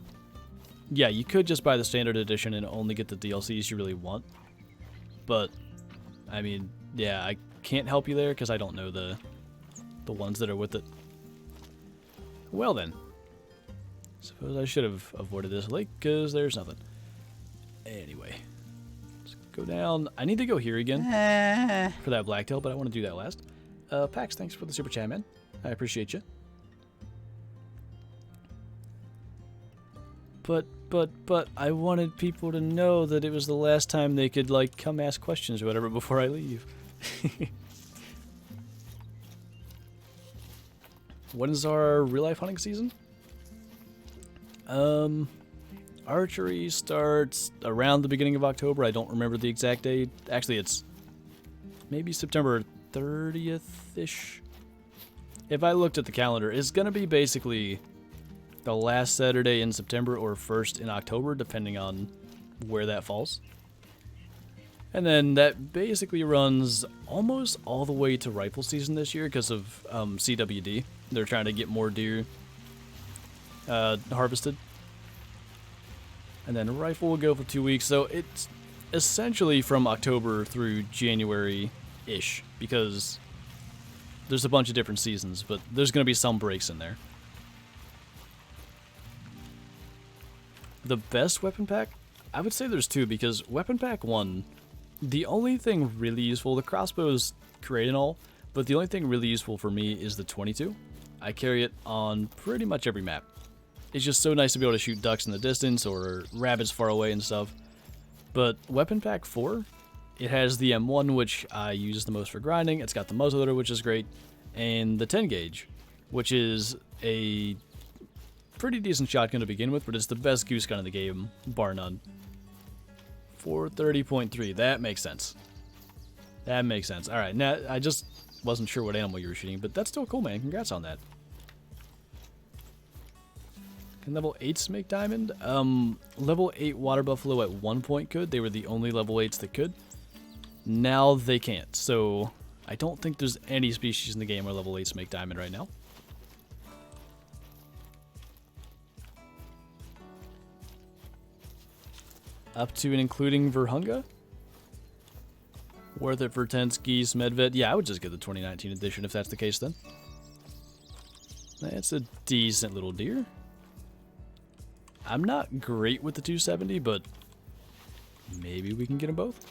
Speaker 1: yeah, you could just buy the standard edition and only get the DLCs you really want. But, I mean, yeah, I can't help you there because I don't know the ones that are with it. Well then, suppose I should have avoided this lake because there's nothing. Anyway, let's go down. I need to go here again for that blacktail, but I want to do that last. Pax, thanks for the super chat, man. I appreciate you. But I wanted people to know that it was the last time they could, like, come ask questions or whatever before I leave. When is our real-life hunting season? Archery starts around the beginning of October. I don't remember the exact date. Actually, it's maybe September 30th-ish. If I looked at the calendar, it's going to be basically the last Saturday in September or first in October, depending on where that falls. And then that basically runs almost all the way to rifle season this year because of CWD. They're trying to get more deer harvested. And then rifle will go for 2 weeks. So it's essentially from October through January-ish because there's a bunch of different seasons, but there's going to be some breaks in there. The best weapon pack? I would say there's two because weapon pack 1, the only thing really useful, the crossbow's great and all, but the only thing really useful for me is the 22. I carry it on pretty much every map. It's just so nice to be able to shoot ducks in the distance or rabbits far away and stuff. But weapon pack 4, it has the M1, which I use the most for grinding. It's got the muzzleloader, which is great, and the 10 gauge, which is a pretty decent shotgun to begin with, but it's the best goose gun in the game, bar none. 430.3, that makes sense. That makes sense. Alright, now I just wasn't sure what animal you were shooting, but that's still cool, man. Congrats on that. Can level 8s make diamond? Level 8 water buffalo at one point could. They were the only level 8s that could. Now they can't, so I don't think there's any species in the game where level 8s make diamond right now. Up to and including Verhunga? Worth it for tents, geese, medvet? Yeah, I would just get the 2019 edition if that's the case then. That's a decent little deer. I'm not great with the 270, but maybe we can get them both.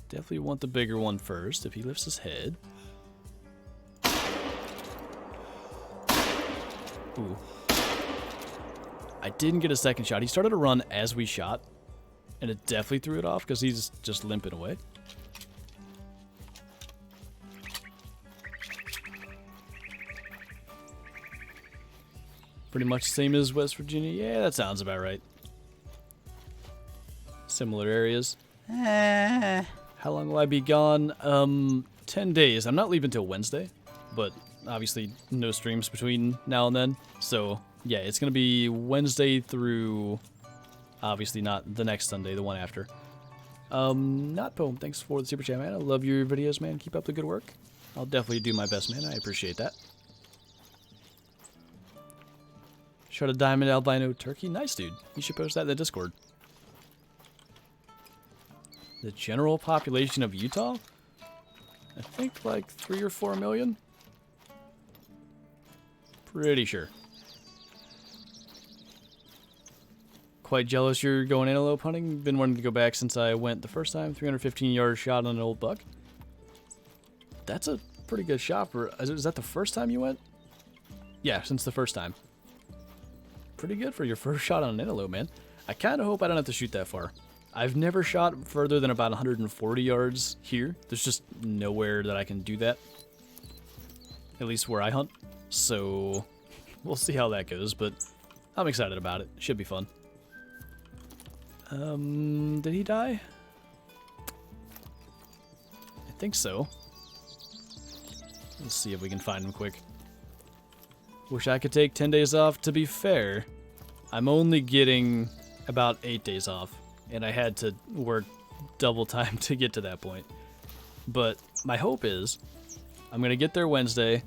Speaker 1: Definitely want the bigger one first if he lifts his head. Ooh. I didn't get a second shot. He started to run as we shot, and it definitely threw it off because he's just limping away. Pretty much the same as West Virginia. Yeah, that sounds about right. Similar areas. How long will I be gone? 10 days. I'm not leaving till Wednesday, but obviously no streams between now and then. So yeah, it's going to be Wednesday through, obviously not the next Sunday, the one after. Not Poem, thanks for the super chat, man. I love your videos, man. Keep up the good work. I'll definitely do my best, man. I appreciate that. Shot a diamond albino turkey. Nice, dude. You should post that in the Discord. The general population of Utah? I think like 3 or 4 million. Pretty sure. Quite jealous you're going antelope hunting. Been wanting to go back since I went the first time. 315 yard shot on an old buck. That's a pretty good shot for... Is that the first time you went? Yeah, since the first time. Pretty good for your first shot on an antelope, man. I kind of hope I don't have to shoot that far. I've never shot further than about 140 yards here. There's just nowhere that I can do that. At least where I hunt. So we'll see how that goes, but I'm excited about it. Should be fun. Did he die? I think so. Let's see if we can find him quick. Wish I could take 10 days off. To be fair, I'm only getting about 8 days off, and I had to work double time to get to that point. But my hope is I'm going to get there Wednesday.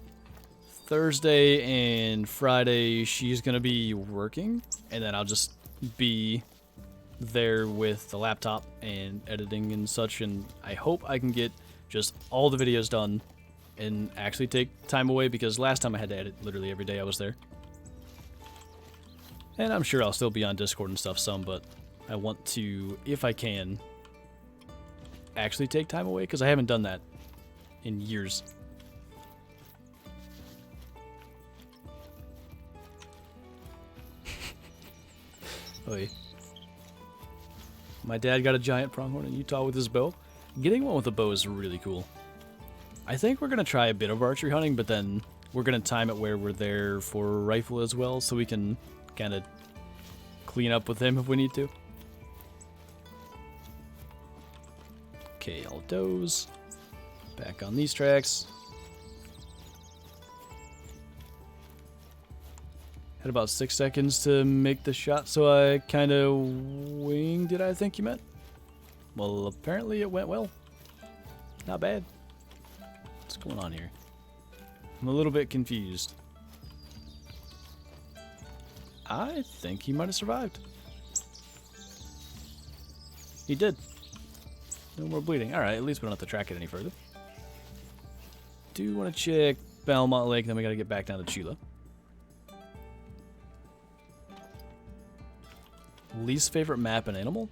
Speaker 1: Thursday and Friday, she's going to be working, and then I'll just be there with the laptop and editing and such, and I hope I can get just all the videos done and actually take time away, because last time I had to edit literally every day I was there. And I'm sure I'll still be on Discord and stuff some, but I want to, if I can, actually take time away, because I haven't done that in years. Oy. My dad got a giant pronghorn in Utah with his bow. Getting one with a bow is really cool. I think we're going to try a bit of archery hunting, but then we're going to time it where we're there for a rifle as well, so we can kind of clean up with him if we need to. Okay, all does. Back on these tracks. Had about 6 seconds to make the shot, so I kind of winged it, I think you meant. Well, apparently it went well. Not bad. What's going on here? I'm a little bit confused. I think he might have survived. He did. No more bleeding. Alright, at least we don't have to track it any further. Do want to check Belmont Lake, then we got to get back down to Chula. Least favorite map and animal?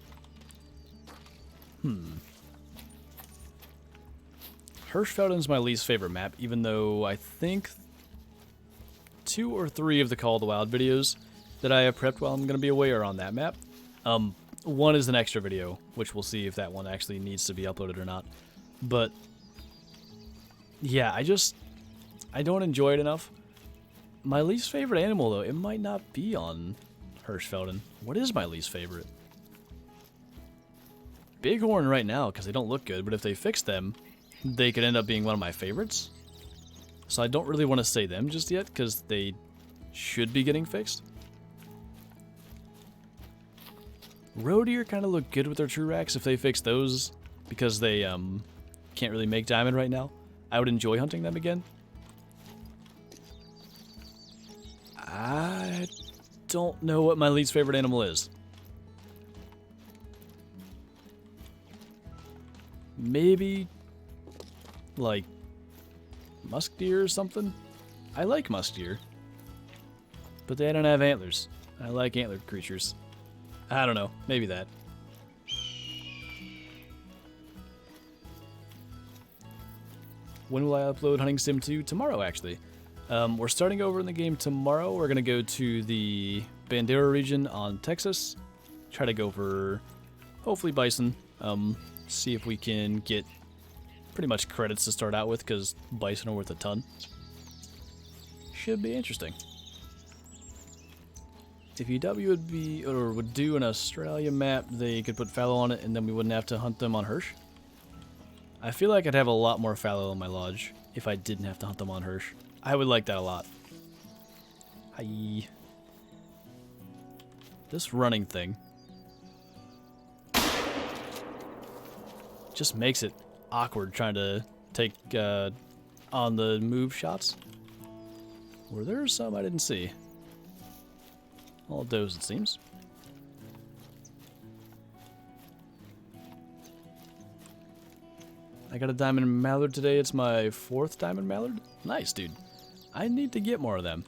Speaker 1: Hirschfelden's my least favorite map, even though I think 2 or 3 of the Call of the Wild videos that I have prepped while I'm going to be away are on that map. One is an extra video, which we'll see if that one actually needs to be uploaded or not. But yeah, I don't enjoy it enough. My least favorite animal, though, it might not be on Hirschfelden. What is my least favorite? Bighorn right now, because they don't look good, but if they fix them, they could end up being one of my favorites. So I don't really want to say them just yet, because they should be getting fixed. Roe deer kind of look good with their true racks if they fix those, because they can't really make diamond right now. I would enjoy hunting them again. I don't know what my least favorite animal is. Maybe like musk deer or something. I like musk deer, but they don't have antlers. I like antlered creatures. I don't know, maybe that. When will I upload Hunting Sim 2? Tomorrow, actually. We're starting over in the game tomorrow. We're going to go to the Bandera region on Texas. Try to go for, hopefully, bison. See if we can get pretty much credits to start out with, because bison are worth a ton. Should be interesting. If UW would do an Australia map, they could put fallow on it, and then we wouldn't have to hunt them on Hirsch. I feel like I'd have a lot more fallow in my lodge if I didn't have to hunt them on Hirsch. I would like that a lot. Hi. This running thing just makes it awkward trying to take on the move shots. Were there some I didn't see? All those, it seems. I got a diamond mallard today. It's my 4th diamond mallard. Nice, dude. I need to get more of them.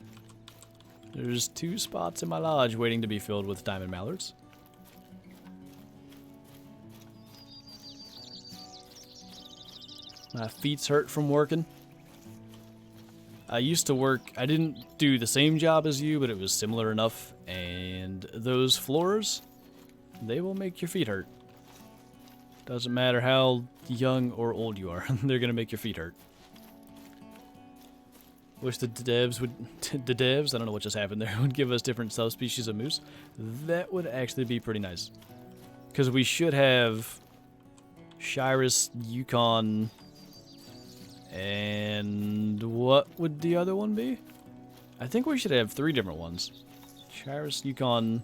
Speaker 1: There's 2 spots in my lodge waiting to be filled with diamond mallards. My feet's hurt from working. I used to work, I didn't do the same job as you, but it was similar enough. And those floors, they will make your feet hurt. Doesn't matter how young or old you are, they're gonna make your feet hurt. Wish the devs would, I don't know what just happened there, would give us different subspecies of moose. That would actually be pretty nice. Because we should have Shiras, Yukon, and what would the other one be? I think we should have 3 different ones. Shiras, Yukon,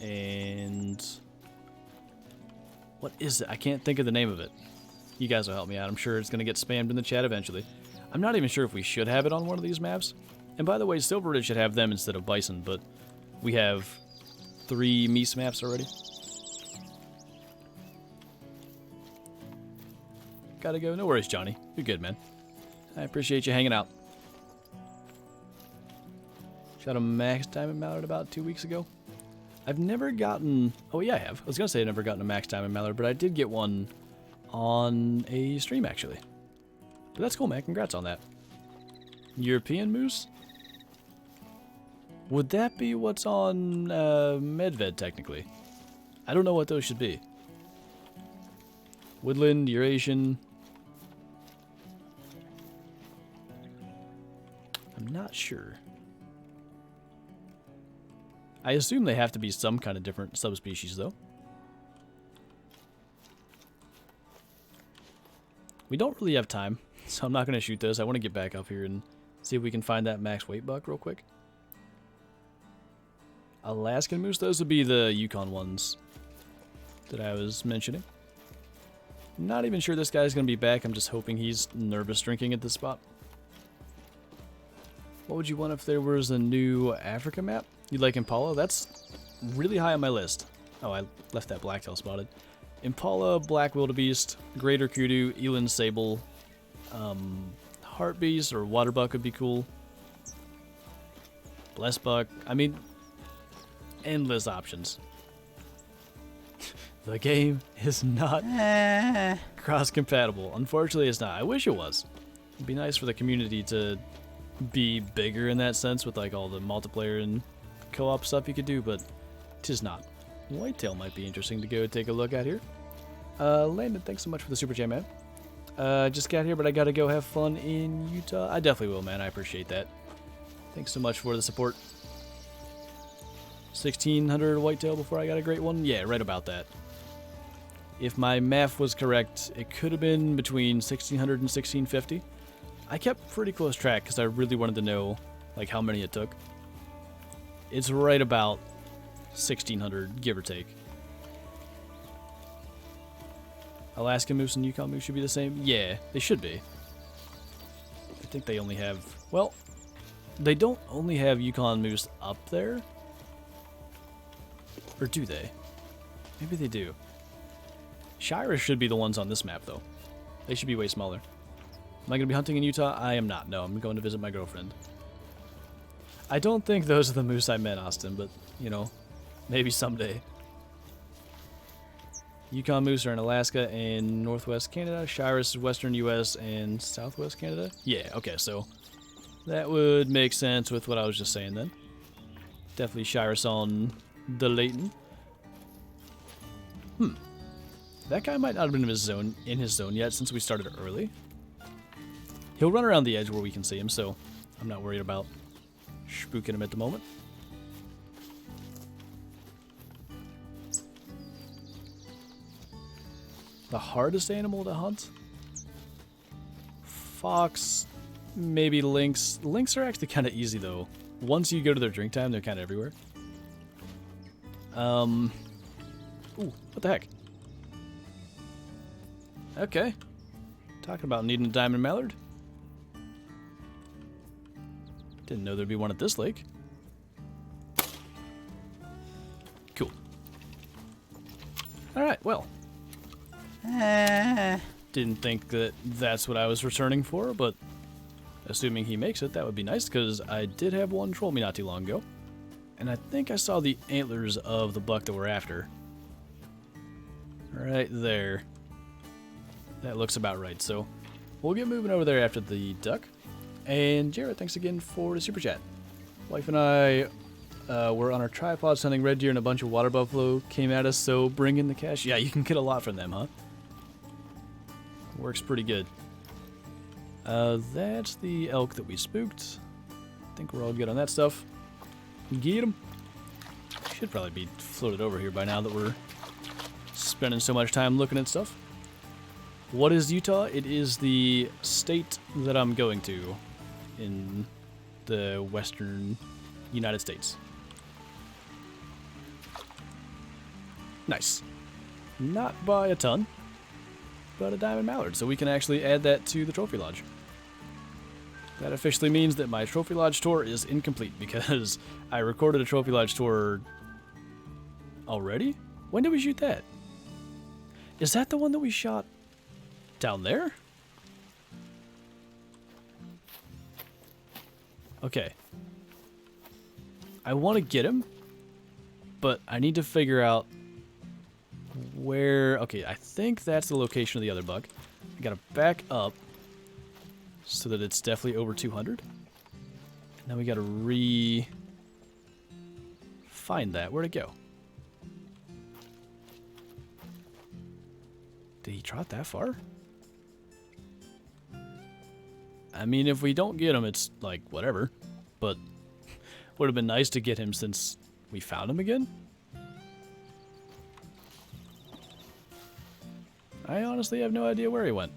Speaker 1: and... what is it? I can't think of the name of it. You guys will help me out. I'm sure it's going to get spammed in the chat eventually. I'm not even sure if we should have it on one of these maps. And by the way, Silverwood should have them instead of Bison, but we have 3 Meese maps already. Gotta go. No worries, Johnny. You're good, man. I appreciate you hanging out. Shot a max diamond mallard about 2 weeks ago. I've never gotten... oh, yeah, I have. I was going to say I've never gotten a max diamond mallard, but I did get one on a stream, actually. But that's cool, man. Congrats on that. European moose? Would that be what's on Medved, technically? I don't know what those should be. Woodland, Eurasian... I'm not sure. I assume they have to be some kind of different subspecies, though. We don't really have time, so I'm not going to shoot this. I want to get back up here and see if we can find that max weight buck real quick. Alaskan moose, those would be the Yukon ones that I was mentioning. I'm not even sure this guy's going to be back. I'm just hoping he's nervous drinking at this spot. What would you want if there was a new Africa map? You'd like Impala? That's really high on my list. Oh, I left that blacktail spotted. Impala, Black Wildebeest, Greater Kudu, Eland Sable, Heartbeast or Waterbuck would be cool. Blessbuck. I mean, endless options. The game is not cross-compatible. Unfortunately, it's not. I wish it was. It'd be nice for the community to be bigger in that sense with like all the multiplayer and co-op stuff you could do, but 'tis not. Whitetail might be interesting to go take a look at here. Landon, thanks so much for the super chat, man. Just got here, but I gotta go have fun in Utah. I definitely will, man. I appreciate that. Thanks so much for the support. 1600 whitetail before I got a great one? Yeah, right about that. If my math was correct, it could have been between 1600 and 1650. I kept pretty close track because I really wanted to know like how many it took. It's right about 1600, give or take. Alaska moose and Yukon moose should be the same? Yeah, they should be. I think they only have... well, they don't only have Yukon moose up there. Or do they? Maybe they do. Shiras should be the ones on this map, though. They should be way smaller. Am I going to be hunting in Utah? I am not. No, I'm going to visit my girlfriend. I don't think those are the moose I meant, Austin, but, you know, maybe someday. Yukon moose are in Alaska and northwest Canada. Shiras is western U.S. and southwest Canada. Yeah, okay, so that would make sense with what I was just saying then. Definitely Shiras on the Layton. That guy might not have been in his zone yet since we started early. He'll run around the edge where we can see him, so I'm not worried about spooking him at the moment. The hardest animal to hunt? Fox, maybe lynx. Lynx are actually kind of easy, though. Once you go to their drink time, they're kind of everywhere. Ooh, what the heck? Okay. Talking about needing a diamond mallard. Didn't know there'd be one at this lake. Cool. Alright, well. Didn't think that that's what I was returning for, but assuming he makes it, that would be nice, because I did have one troll me not too long ago. And I think I saw the antlers of the buck that we're after. Right there. That looks about right, so we'll get moving over there after the duck. And Jared, thanks again for the super chat. Wife and I were on our tripods hunting red deer and a bunch of water buffalo came at us, so bring in the cash. Yeah, you can get a lot from them, huh? Works pretty good. That's the elk that we spooked. I think we're all good on that stuff. Get him. Should probably be floated over here by now that we're spending so much time looking at stuff. What is Utah? It is the state that I'm going to in the western United States. Nice. Not by a ton, but a diamond mallard, so we can actually add that to the trophy lodge. That officially means that my trophy lodge tour is incomplete because I recorded a trophy lodge tour already? When did we shoot that? Is that the one that we shot down there? Okay. I want to get him, but I need to figure out where... Okay, I think that's the location of the other bug. I gotta back up so that it's definitely over 200. And then we gotta find that. Where'd it go? Did he trot that far? I mean, if we don't get him, it's like, whatever. But would have been nice to get him since we found him again. I honestly have no idea where he went.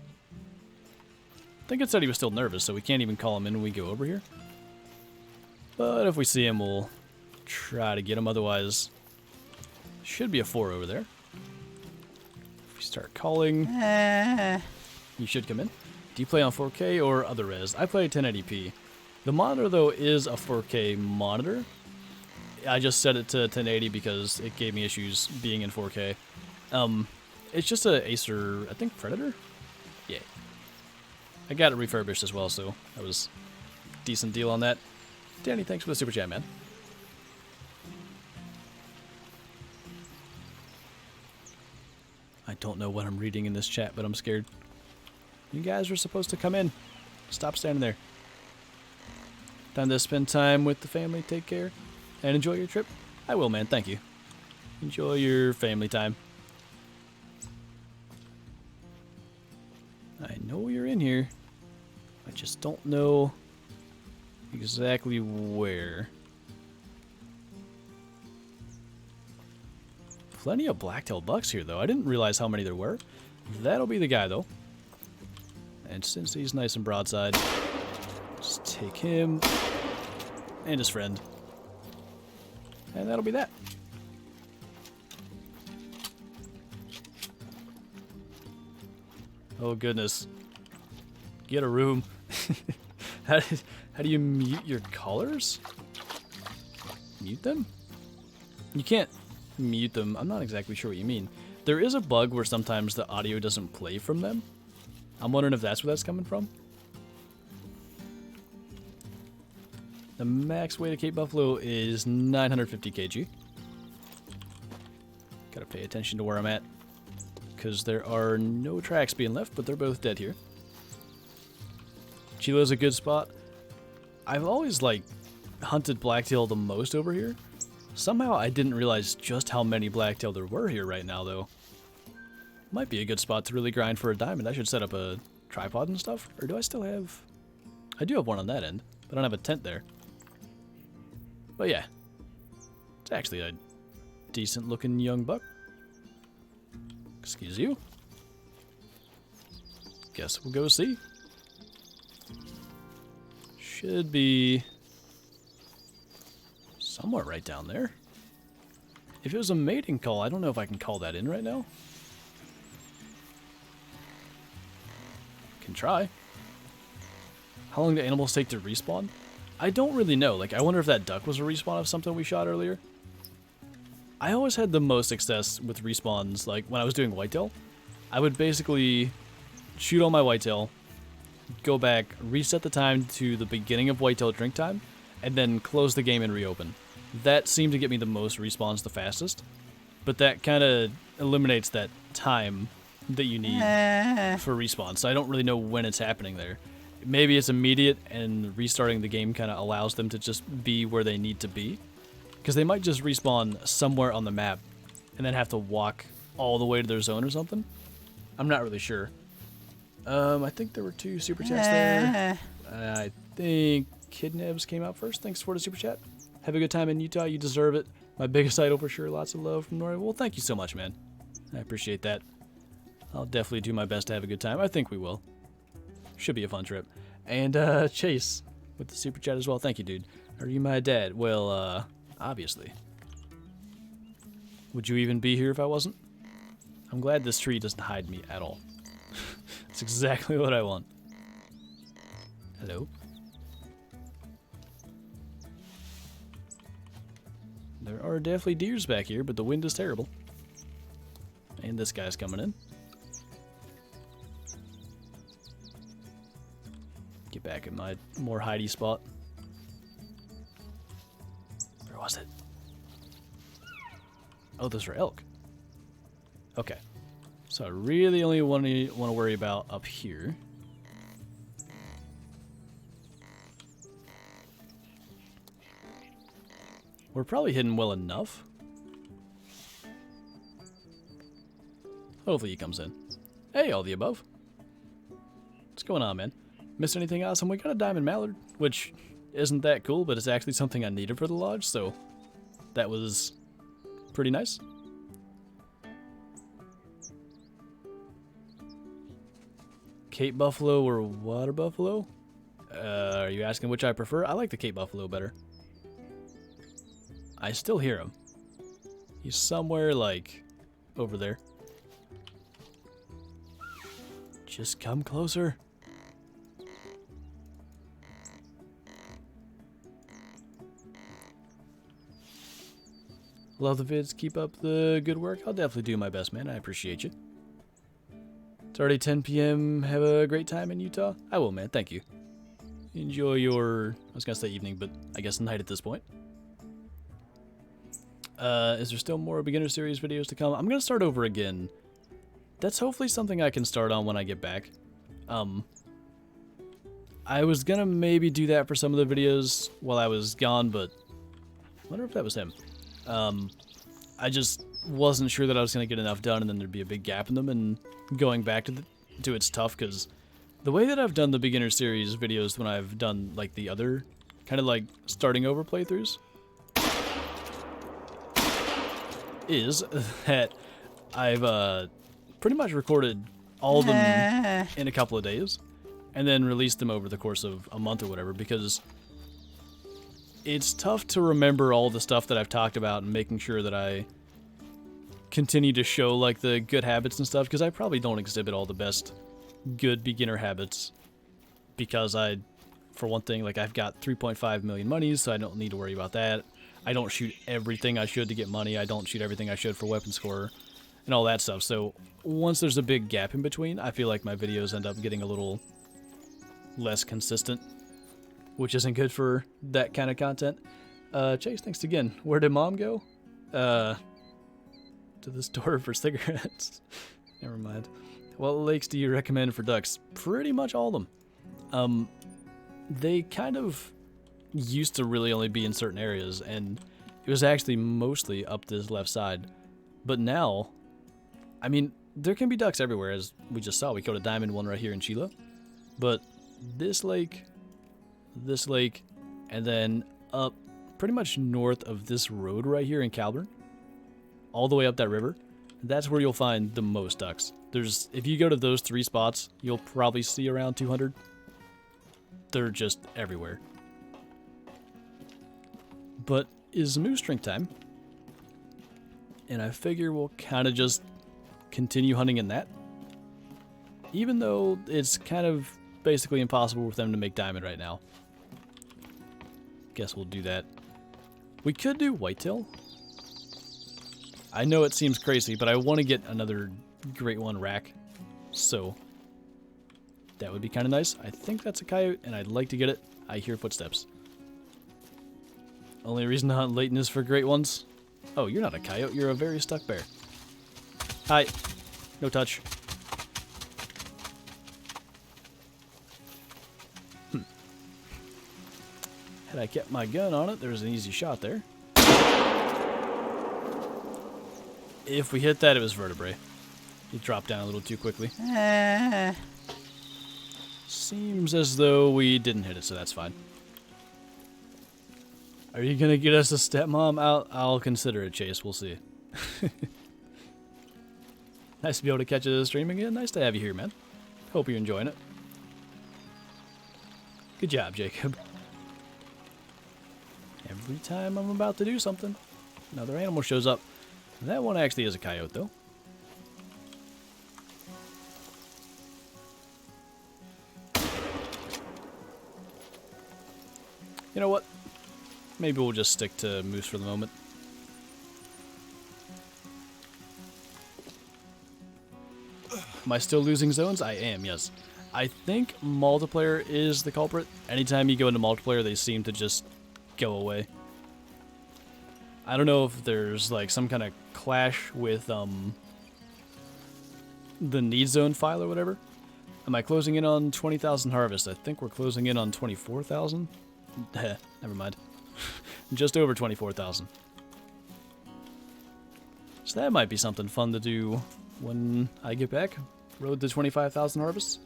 Speaker 1: I think it said he was still nervous, so we can't even call him in when we go over here. But if we see him, we'll try to get him. Otherwise, should be a 4 over there. If we start calling, you should come in. Do you play on 4K or other res? I play 1080p. The monitor, though, is a 4K monitor. I just set it to 1080 because it gave me issues being in 4K. It's just a Acer, I think, Predator? Yeah. I got it refurbished as well, so that was a decent deal on that. Danny, thanks for the super chat, man. I don't know what I'm reading in this chat, but I'm scared. You guys are supposed to come in. Stop standing there. Time to spend time with the family, take care, and enjoy your trip. I will, man, thank you. Enjoy your family time. I know you're in here. I just don't know exactly where. Plenty of black-tailed bucks here, though. I didn't realize how many there were. That'll be the guy, though. And since he's nice and broadside, just take him and his friend. And that'll be that. Oh, goodness. Get a room. How do you mute your callers? Mute them? You can't mute them. I'm not exactly sure what you mean. There is a bug where sometimes the audio doesn't play from them. I'm wondering if that's where that's coming from. The max weight of Cape Buffalo is 950 kg. Gotta pay attention to where I'm at, because there are no tracks being left, but they're both dead here. Chilo's a good spot. I've always, like, hunted blacktail the most over here. Somehow I didn't realize just how many blacktail there were here right now, though. Might be a good spot to really grind for a diamond. I should set up a tripod and stuff. Or do I still have... I do have one on that end, but I don't have a tent there. But yeah. It's actually a decent looking young buck. Excuse you. Guess we'll go see. Should be somewhere right down there. If it was a mating call, I don't know if I can call that in right now. Can try. How long do animals take to respawn? I don't really know. Like, I wonder if that duck was a respawn of something we shot earlier. I always had the most success with respawns, like, when I was doing whitetail. I would basically shoot all my whitetail, go back, reset the time to the beginning of whitetail drink time, and then close the game and reopen. That seemed to get me the most respawns the fastest, but that kind of eliminates that time that you need for respawn, so I don't really know when it's happening there. Maybe it's immediate, and restarting the game kind of allows them to just be where they need to be, because they might just respawn somewhere on the map and then have to walk all the way to their zone or something. I'm not really sure. I think there were 2 super chats there. I think Kidnabs came out first. Thanks for the super chat. Have a good time in Utah. You deserve it. My biggest idol for sure. Lots of love from Nori. Well, thank you so much, man. I appreciate that. I'll definitely do my best to have a good time. I think we will. Should be a fun trip. And Chase, with the super chat as well. Thank you, dude. Are you my dad? Well, obviously. Would you even be here if I wasn't? I'm glad this tree doesn't hide me at all. That's exactly what I want. Hello? There are definitely deers back here, but the wind is terrible. And this guy's coming in. Get back in my more hidey spot. Where was it? Oh, those are elk. Okay. So I really only want to worry about up here. We're probably hidden well enough. Hopefully he comes in. Hey, all the above. What's going on, man? Missed anything awesome? We got a diamond mallard, which isn't that cool, but it's actually something I needed for the lodge, so that was pretty nice. Cape buffalo or water buffalo? Are you asking which I prefer? I like the Cape buffalo better. I still hear him. He's somewhere, like, over there. Just come closer. Love the vids. Keep up the good work. I'll definitely do my best, man. I appreciate you. It's already 10 p.m. Have a great time in Utah. I will, man. Thank you. Enjoy your, I was going to say evening, but I guess night at this point. Is there still more beginner series videos to come? I'm going to start over again. That's hopefully something I can start on when I get back. I was going to maybe do that for some of the videos while I was gone, but I wonder if that was him. I just wasn't sure that I was going to get enough done and then there'd be a big gap in them, and going back to it's tough because the way that I've done the beginner series videos when I've done like the other kind of like starting over playthroughs is that I've pretty much recorded all of them in a couple of days and then released them over the course of a month or whatever, because it's tough to remember all the stuff that I've talked about and making sure that I continue to show like the good habits and stuff, because I probably don't exhibit all the best good beginner habits because for one thing, like I've got 3.5 million monies, so I don't need to worry about that. I don't shoot everything I should to get money. I don't shoot everything I should for weapon score and all that stuff. So once there's a big gap in between, I feel like my videos end up getting a little less consistent, which isn't good for that kind of content. Chase, thanks again. Where did Mom go? To the store for cigarettes. Never mind. What lakes do you recommend for ducks? Pretty much all of them. They kind of used to really only be in certain areas, and it was actually mostly up this left side. But now, I mean, there can be ducks everywhere, as we just saw. We caught a diamond one right here in Sheila. But this lake, and then up pretty much north of this road right here in Calburn, all the way up that river, that's where you'll find the most ducks. If you go to those 3 spots, you'll probably see around 200. They're just everywhere. But it's moose drink time, and I figure we'll kind of just continue hunting in that, even though it's kind of basically impossible for them to make diamond right now. Guess we'll do that. We could do whitetail. I know it seems crazy, but I want to get another great one rack, so that would be kind of nice. I think that's a coyote, and I'd like to get it. I hear footsteps. Only reason to hunt Layton is for great ones. Oh, you're not a coyote. You're a very stuck bear. Hi. No touch. Had I kept my gun on it, there was an easy shot there. If we hit that, it was vertebrae. He dropped down a little too quickly. Seems as though we didn't hit it, so that's fine. Are you gonna get us a stepmom? I'll consider it, Chase. We'll see. Nice to be able to catch a stream again. Nice to have you here, man. Hope you're enjoying it. Good job, Jacob. Every time I'm about to do something, another animal shows up. That one actually is a coyote, though. You know what? Maybe we'll just stick to moose for the moment. Am I still losing zones? I am, yes. I think multiplayer is the culprit. Anytime you go into multiplayer, they seem to just go away. I don't know if there's like some kind of clash with the need zone file or whatever. Am I closing in on 20,000 harvest? I think we're closing in on 24,000. Never mind. Just over 24,000. So that might be something fun to do when I get back. Road to 25,000 harvests.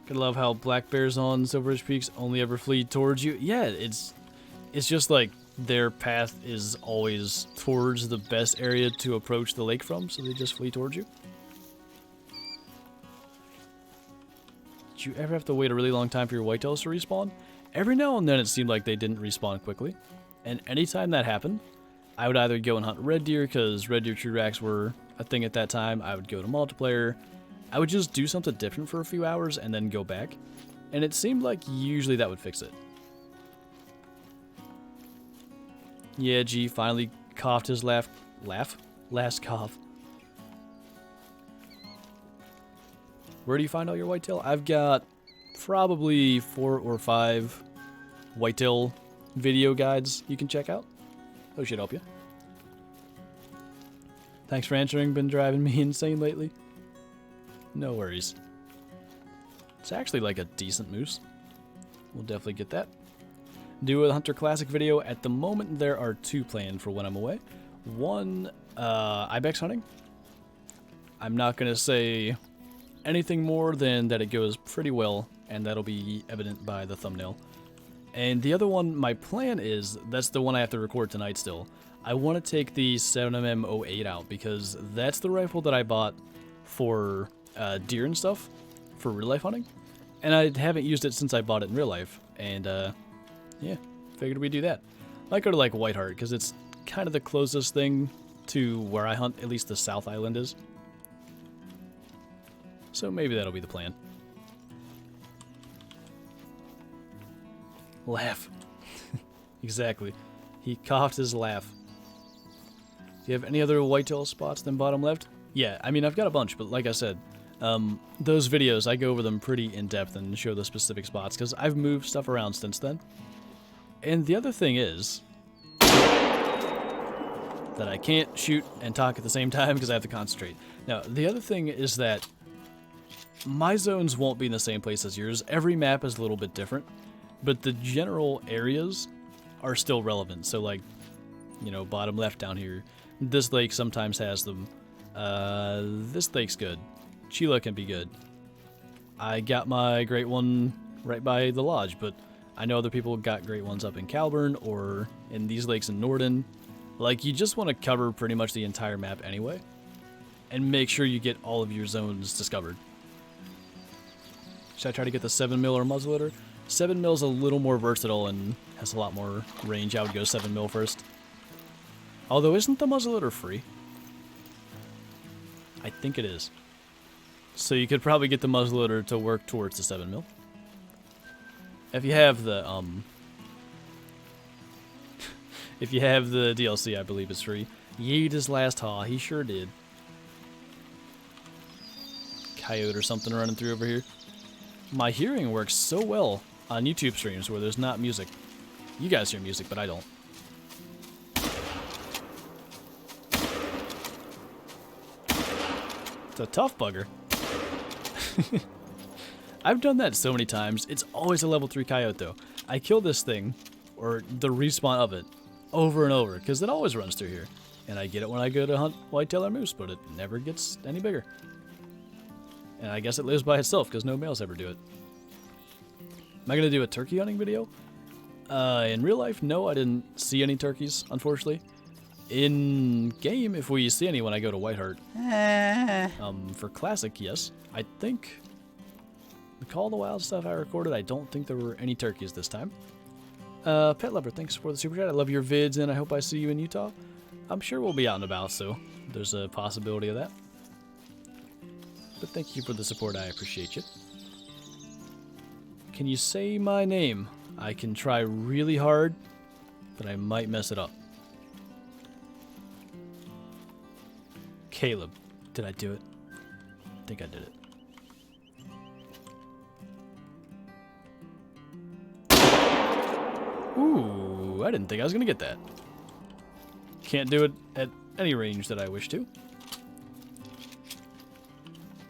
Speaker 1: Gotta love how black bears on Silver Ridge Peaks only ever flee towards you. Yeah, it's just like their path is always towards the best area to approach the lake from, so they just flee towards you. Did you ever have to wait a really long time for your whitetails to respawn? Every now and then it seemed like they didn't respawn quickly. And anytime that happened, I would either go and hunt red deer, because red deer true racks were a thing at that time. I would go to multiplayer. I would just do something different for a few hours and then go back. And it seemed like usually that would fix it. Yeah, G finally coughed his last cough. Where do you find all your whitetail? I've got probably 4 or 5 whitetail video guides you can check out. Those should help you. Thanks for answering. Been driving me insane lately. No worries. It's actually like a decent moose. We'll definitely get that. Do a Hunter Classic video. At the moment, there are 2 planned for when I'm away. One, ibex hunting. I'm not going to say anything more than that it goes pretty well, and that'll be evident by the thumbnail. And the other one, my plan is, that's the one I have to record tonight still. I want to take the 7mm08 out, because that's the rifle that I bought for deer and stuff, for real life hunting. And I haven't used it since I bought it in real life, and yeah, figured we'd do that. I might go to like Whiteheart, because it's kind of the closest thing to where I hunt, at least the South Island is. So maybe that'll be the plan. Laugh. Exactly. He coughed his laugh. Do you have any other whitetail spots than bottom left? Yeah, I mean, I've got a bunch, but like I said, those videos, I go over them pretty in-depth and show the specific spots, because I've moved stuff around since then. And the other thing is that I can't shoot and talk at the same time because I have to concentrate. Now, the other thing is that my zones won't be in the same place as yours. Every map is a little bit different, but the general areas are still relevant. So like, you know, bottom left down here, this lake sometimes has them. This lake's good. Sheila can be good. I got my great one right by the lodge, but I know other people got great ones up in Calburn or in these lakes in Norden. Like, you just want to cover pretty much the entire map anyway, and make sure you get all of your zones discovered. Should I try to get the 7mm or muzzleloader? 7mm is a little more versatile and has a lot more range. I would go 7mm first. Although, isn't the muzzleloader free? I think it is. So you could probably get the muzzleloader to work towards the 7mm. If you have the, if you have the DLC, I believe it's free. Yeet his last haw. He sure did. Coyote or something running through over here. My hearing works so well on YouTube streams where there's not music. You guys hear music, but I don't. It's a tough bugger. I've done that so many times. It's always a level 3 coyote, though. I kill this thing, or the respawn of it, over and over, because it always runs through here. And I get it when I go to hunt whitetail or moose, but it never gets any bigger. And I guess it lives by itself, because no males ever do it. Am I going to do a turkey hunting video? In real life, no, I didn't see any turkeys, unfortunately. In game, if we see any when I go to Whiteheart. For Classic, yes. I think The Call of the Wild stuff I recorded, I don't think there were any turkeys this time. Pet Lover, thanks for the super chat. I love your vids, and I hope I see you in Utah. I'm sure we'll be out and about, so there's a possibility of that. But thank you for the support. I appreciate you. Can you say my name? I can try really hard, but I might mess it up. Caleb. Did I do it? I think I did it. Ooh, I didn't think I was going to get that. Can't do it at any range that I wish to.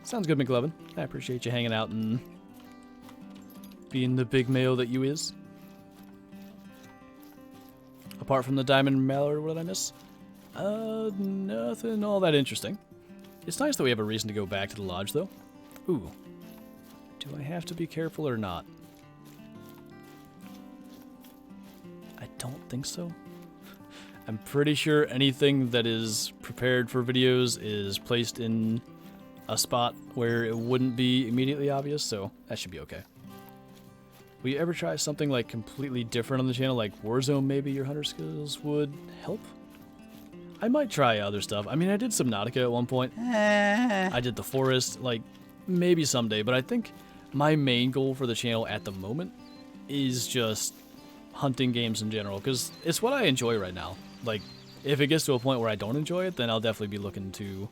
Speaker 1: Sounds good, McLovin. I appreciate you hanging out and being the big male that you is. Apart from the diamond mallard, what did I miss? Nothing all that interesting. It's nice that we have a reason to go back to the lodge, though. Ooh. Do I have to be careful or not? I don't think so. I'm pretty sure anything that is prepared for videos is placed in a spot where it wouldn't be immediately obvious, so that should be okay. Will you ever try something like completely different on the channel, like Warzone maybe your hunter skills would help? I might try other stuff. I mean, I did Subnautica at one point. I did the forest, like, maybe someday, but I think my main goal for the channel at the moment is just hunting games in general, because it's what I enjoy right now. Like, if it gets to a point where I don't enjoy it, then I'll definitely be looking to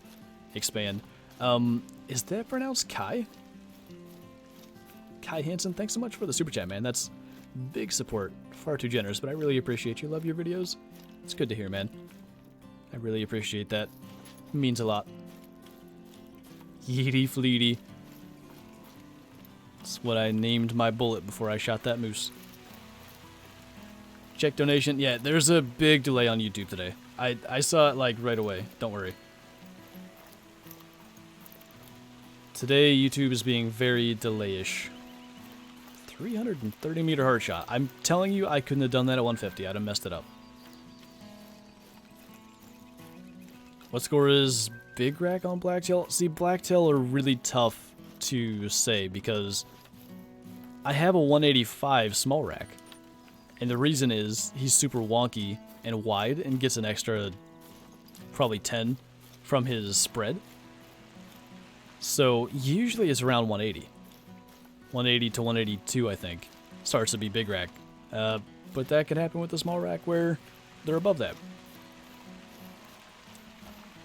Speaker 1: expand. Is that pronounced Kai? Kai Hansen, thanks so much for the super chat, man. That's big support. Far too generous, but I really appreciate you. Love your videos. It's good to hear, man. I really appreciate that. It means a lot. Yeety Fleety. That's what I named my bullet before I shot that moose. Check donation. Yeah, there's a big delay on YouTube today. I saw it like right away. Don't worry. Today, YouTube is being very delay-ish. 330 meter hard shot. I'm telling you, I couldn't have done that at 150. I'd have messed it up. What score is Big Rack on Blacktail? See, Blacktail are really tough to say because I have a 185 small rack. And the reason is he's super wonky and wide and gets an extra probably 10 from his spread. So usually it's around 180. 180 to 182, I think, starts to be big rack. But that can happen with the small rack where they're above that.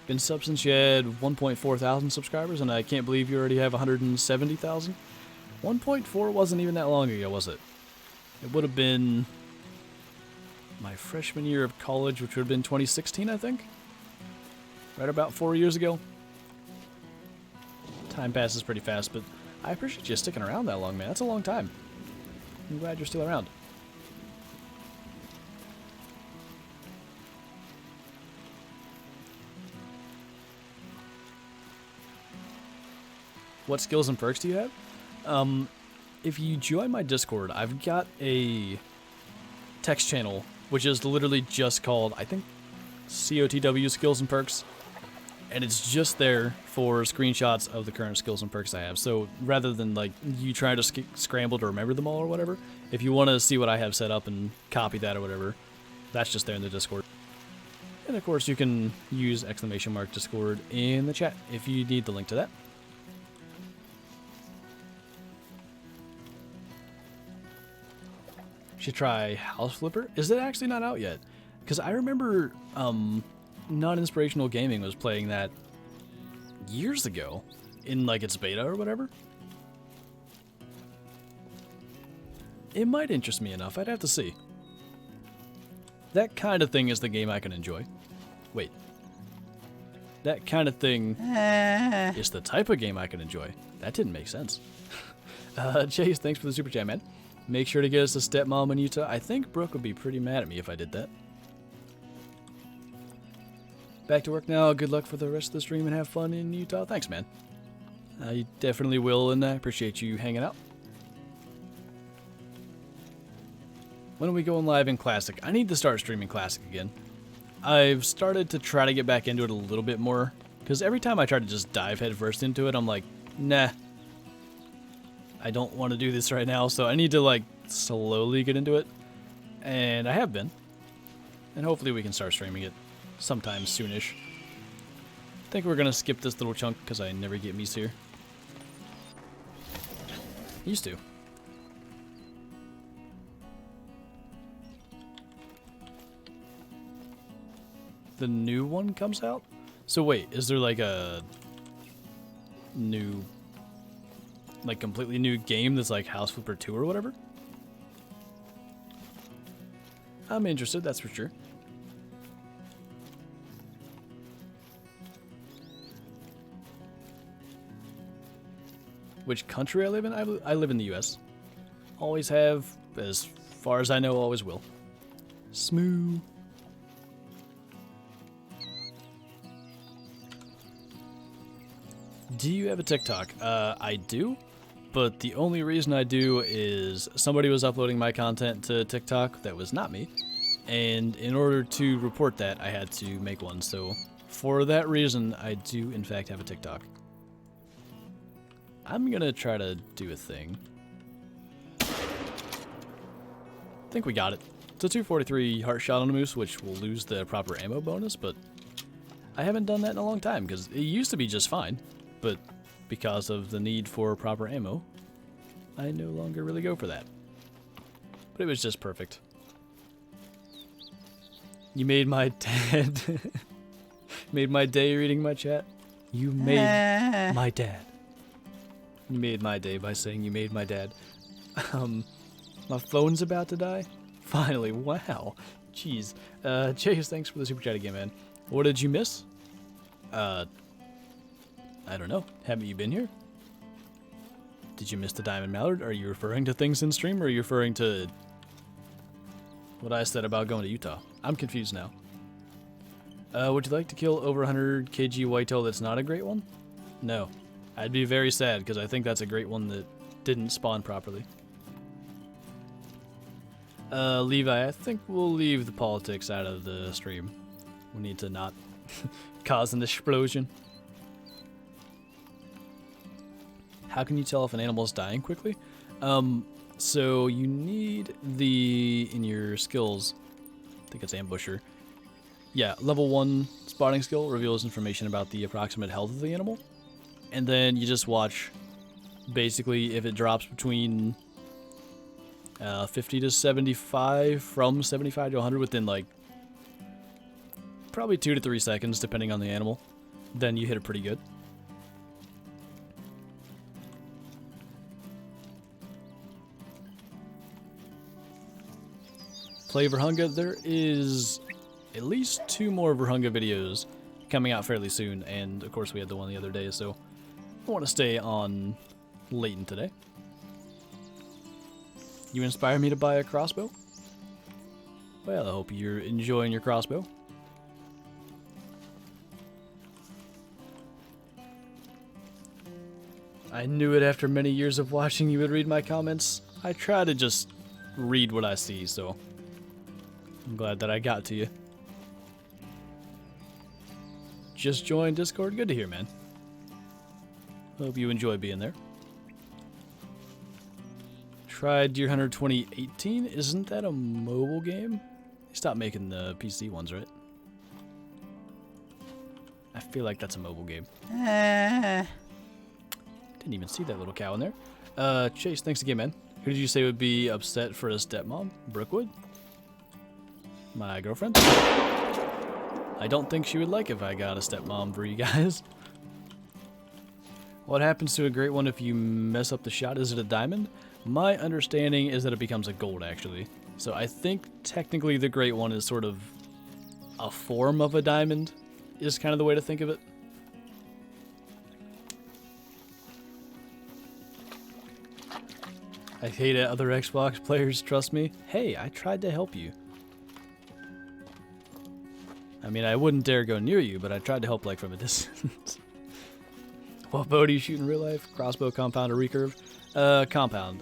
Speaker 1: Been sub since you had 1.4 thousand subscribers, and I can't believe you already have 170,000. 1.4 wasn't even that long ago, was it? It would have been my freshman year of college, which would have been 2016, I think. Right about 4 years ago. Time passes pretty fast, but I appreciate you sticking around that long, man. That's a long time. I'm glad you're still around. What skills and perks do you have? If you join my Discord, I've got a text channel, which is literally just called, I think, COTW skills and perks. And it's just there for screenshots of the current skills and perks I have. So rather than like you trying to scramble to remember them all or whatever, if you want to see what I have set up and copy that or whatever, that's just there in the Discord. And of course you can use !Discord in the chat if you need the link to that. Should try House Flipper. Is it actually not out yet? Because I remember Non-Inspirational Gaming was playing that years ago in like its beta or whatever. It might interest me enough. I'd have to see. That kind of thing is the game I can enjoy. Wait. That kind of thing is the type of game I can enjoy. That didn't make sense. Chase, thanks for the super chat, man. Make sure to get us a stepmom in Utah. I think Brooke would be pretty mad at me if I did that. Back to work now. Good luck for the rest of the stream and have fun in Utah. Thanks, man. You definitely will, and I appreciate you hanging out. When are we going live in Classic? I need to start streaming Classic again. I've started to try to get back into it a little bit more, because every time I try to just dive headfirst into it, I'm like, nah. I don't want to do this right now, so I need to, like, slowly get into it. And I have been. And hopefully we can start streaming it sometime soonish. I think we're going to skip this little chunk because I never get meese here. Used to. The new one comes out? So wait, is there like a new, like completely new game that's like House Flipper 2 or whatever? I'm interested, that's for sure. Which country I live in? I live in the US. Always have, as far as I know, always will. Smooth. Do you have a TikTok? I do, but the only reason I do is somebody was uploading my content to TikTok that was not me, and in order to report that, I had to make one, so for that reason, I do in fact have a TikTok. I'm gonna try to do a thing. I think we got it. It's a 243 heart shot on a moose, which will lose the proper ammo bonus, but I haven't done that in a long time, because it used to be just fine. But because of the need for proper ammo, I no longer really go for that. But it was just perfect. You made my dad made my day reading my chat. You made my dad. You made my day by saying you made my dad. My phone's about to die? Finally, wow. Jeez. Chase, thanks for the super chat again, man. What did you miss? I don't know. Haven't you been here? Did you miss the Diamond Mallard? Are you referring to things in stream, or are you referring to what I said about going to Utah? I'm confused now. Would you like to kill over 100 kg whitetail that's not a great one? No. I'd be very sad, because I think that's a great one that didn't spawn properly. Levi, I think we'll leave the politics out of the stream. We need to not cause an explosion. How can you tell if an animal is dying quickly? So you need in your skills, I think it's Ambusher. Yeah, level 1 spotting skill reveals information about the approximate health of the animal. And then you just watch, basically, if it drops between 50 to 75, from 75 to 100 within like probably 2 to 3 seconds, depending on the animal, then you hit it pretty good. Play Verhunga. There is at least 2 more Verhunga videos coming out fairly soon, and of course we had the one the other day, so I want to stay on Layton today. You inspire me to buy a crossbow? Well, I hope you're enjoying your crossbow. I knew it after many years of watching you would read my comments. I try to just read what I see, so I'm glad that I got to you. Just joined Discord? Good to hear, man. Hope you enjoy being there. Tried Deer Hunter 2018? Isn't that a mobile game? They stopped making the PC ones, right? I feel like that's a mobile game. Didn't even see that little cow in there. Chase, thanks again, man. Who did you say would be upset for a stepmom? Brookwood? My girlfriend? I don't think she would like if I got a stepmom for you guys. What happens to a great one if you mess up the shot? Is it a diamond? My understanding is that it becomes a gold, actually. So I think technically the great one is sort of a form of a diamond, is kind of the way to think of it. I hate it, other Xbox players, trust me. Hey, I tried to help you. I mean, I wouldn't dare go near you, but I tried to help, like, from a distance. What bow do you shoot in real life? Crossbow, compound, or recurve? Compound.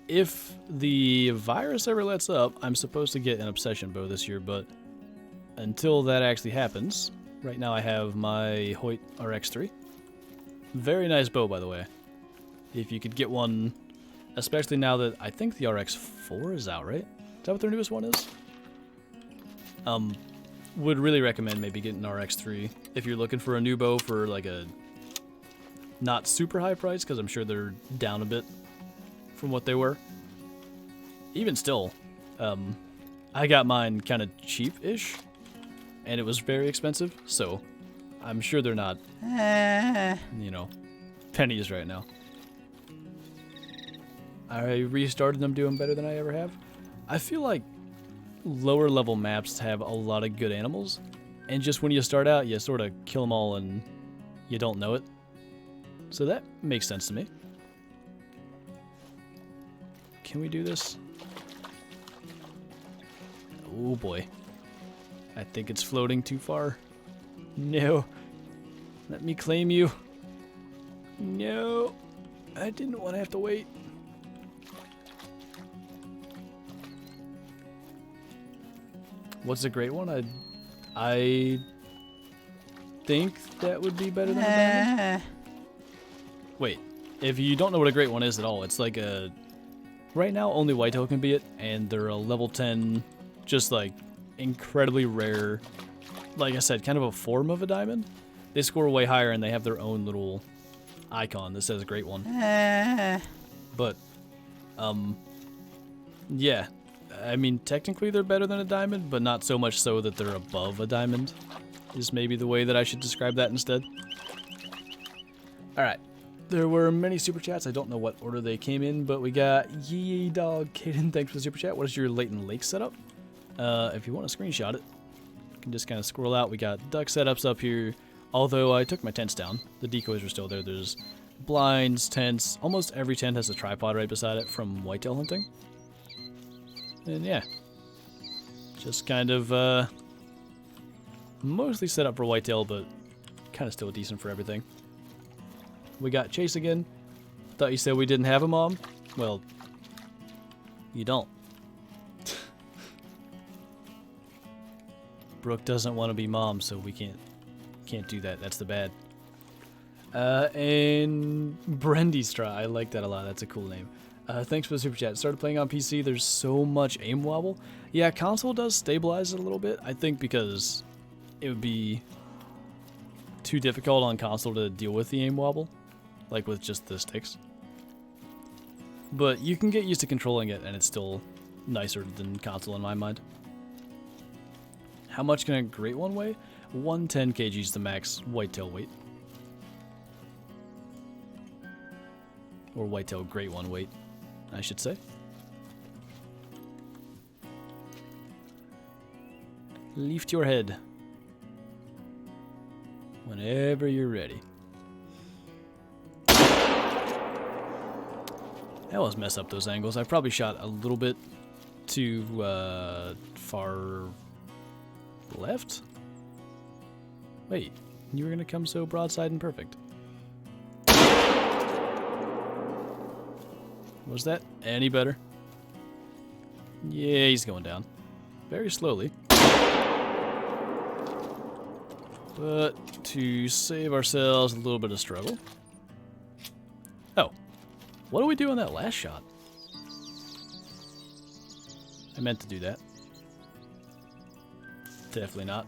Speaker 1: If the virus ever lets up, I'm supposed to get an obsession bow this year, but until that actually happens, right now I have my Hoyt RX3. Very nice bow, by the way. if you could get one, especially now that I think the RX-4 is out, right? Is that what their newest one is? Would really recommend maybe getting RX-3 if you're looking for a new bow for like a not super high price, because I'm sure they're down a bit from what they were. Even still, I got mine kind of cheap-ish, and it was very expensive, so I'm sure they're not, you know, pennies right now. I restarted them doing better than I ever have. I feel like lower level maps have a lot of good animals, and just when you start out, you sort of kill them all and you don't know it. So that makes sense to me. Can we do this? Oh boy. I think it's floating too far. No. Let me claim you. No. I didn't want to have to wait. What's a great one? I think that would be better than a diamond. Wait, if you don't know what a great one is at all, it's like a... Right now, only whitetail can be it, and they're a level 10, just like incredibly rare, like I said, kind of a form of a diamond. They score way higher, and they have their own little icon that says great one. But, yeah. I mean, technically they're better than a diamond, but not so much so that they're above a diamond, is maybe the way that I should describe that instead. Alright. There were many super chats. I don't know what order they came in, but we got Yee Dog Kaden. Thanks for the super chat. What is your Layton Lake setup? If you want to screenshot it, you can just kind of scroll out. We got duck setups up here. Although I took my tents down, the decoys are still there. There's blinds, tents. Almost every tent has a tripod right beside it from whitetail hunting. And yeah, just kind of mostly set up for whitetail, but kind of still decent for everything. We got Chase again. Thought you said we didn't have a mom? Well, you don't. Brooke doesn't want to be mom, so we can't do that. That's the bad. And Brendystra, I like that a lot. That's a cool name. Thanks for the super chat. Started playing on PC. There's so much aim wobble. Yeah, console does stabilize it a little bit. I think because it would be too difficult on console to deal with the aim wobble, like with just the sticks. But you can get used to controlling it, and it's still nicer than console in my mind. How much can a great one weigh? 110 kg is the max whitetail weight. Or whitetail great one weight, I should say. Lift your head whenever you're ready. I always mess up those angles. I probably shot a little bit too far left. Wait, you were gonna come so broadside and perfect. Was that any better? Yeah, he's going down. Very slowly. But to save ourselves a little bit of struggle. Oh. What do we do on that last shot? I meant to do that. Definitely not.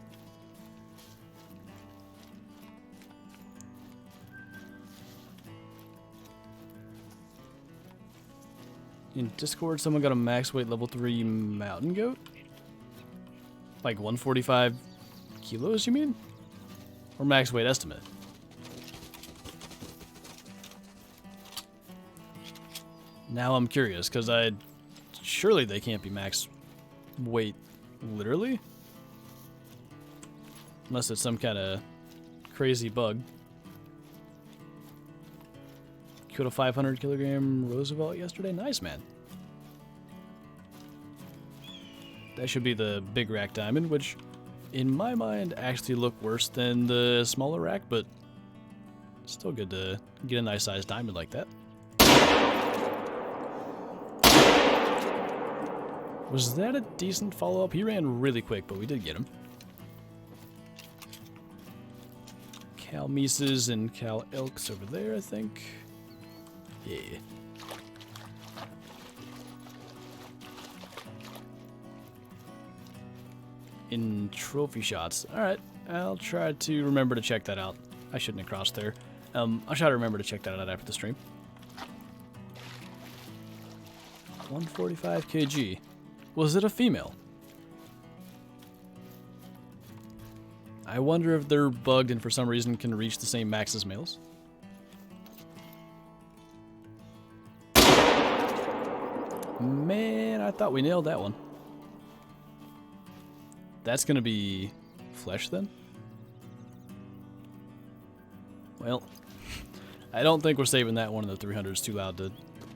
Speaker 1: In Discord, someone got a max weight level 3 mountain goat? Like 145 kilos, you mean? Or max weight estimate? Now I'm curious, because surely they can't be max weight literally? Unless it's some kind of crazy bug. Killed a 500 kilogram Roosevelt yesterday. Nice, man. That should be the big rack diamond, which in my mind actually look worse than the smaller rack, but still good to get a nice sized diamond like that. Was that a decent follow-up? He ran really quick, but we did get him. Cal Mises and Cal Elks over there, I think. Yeah. In trophy shots. Alright, I'll try to remember to check that out. I shouldn't have crossed there. I'll try to remember to check that out after the stream. 145 kg. Was it a female? I wonder if they're bugged and for some reason can reach the same max as males. Man, I thought we nailed that one. That's gonna be flesh then? Well, I don't think we're saving that one in the 300. It's too loud to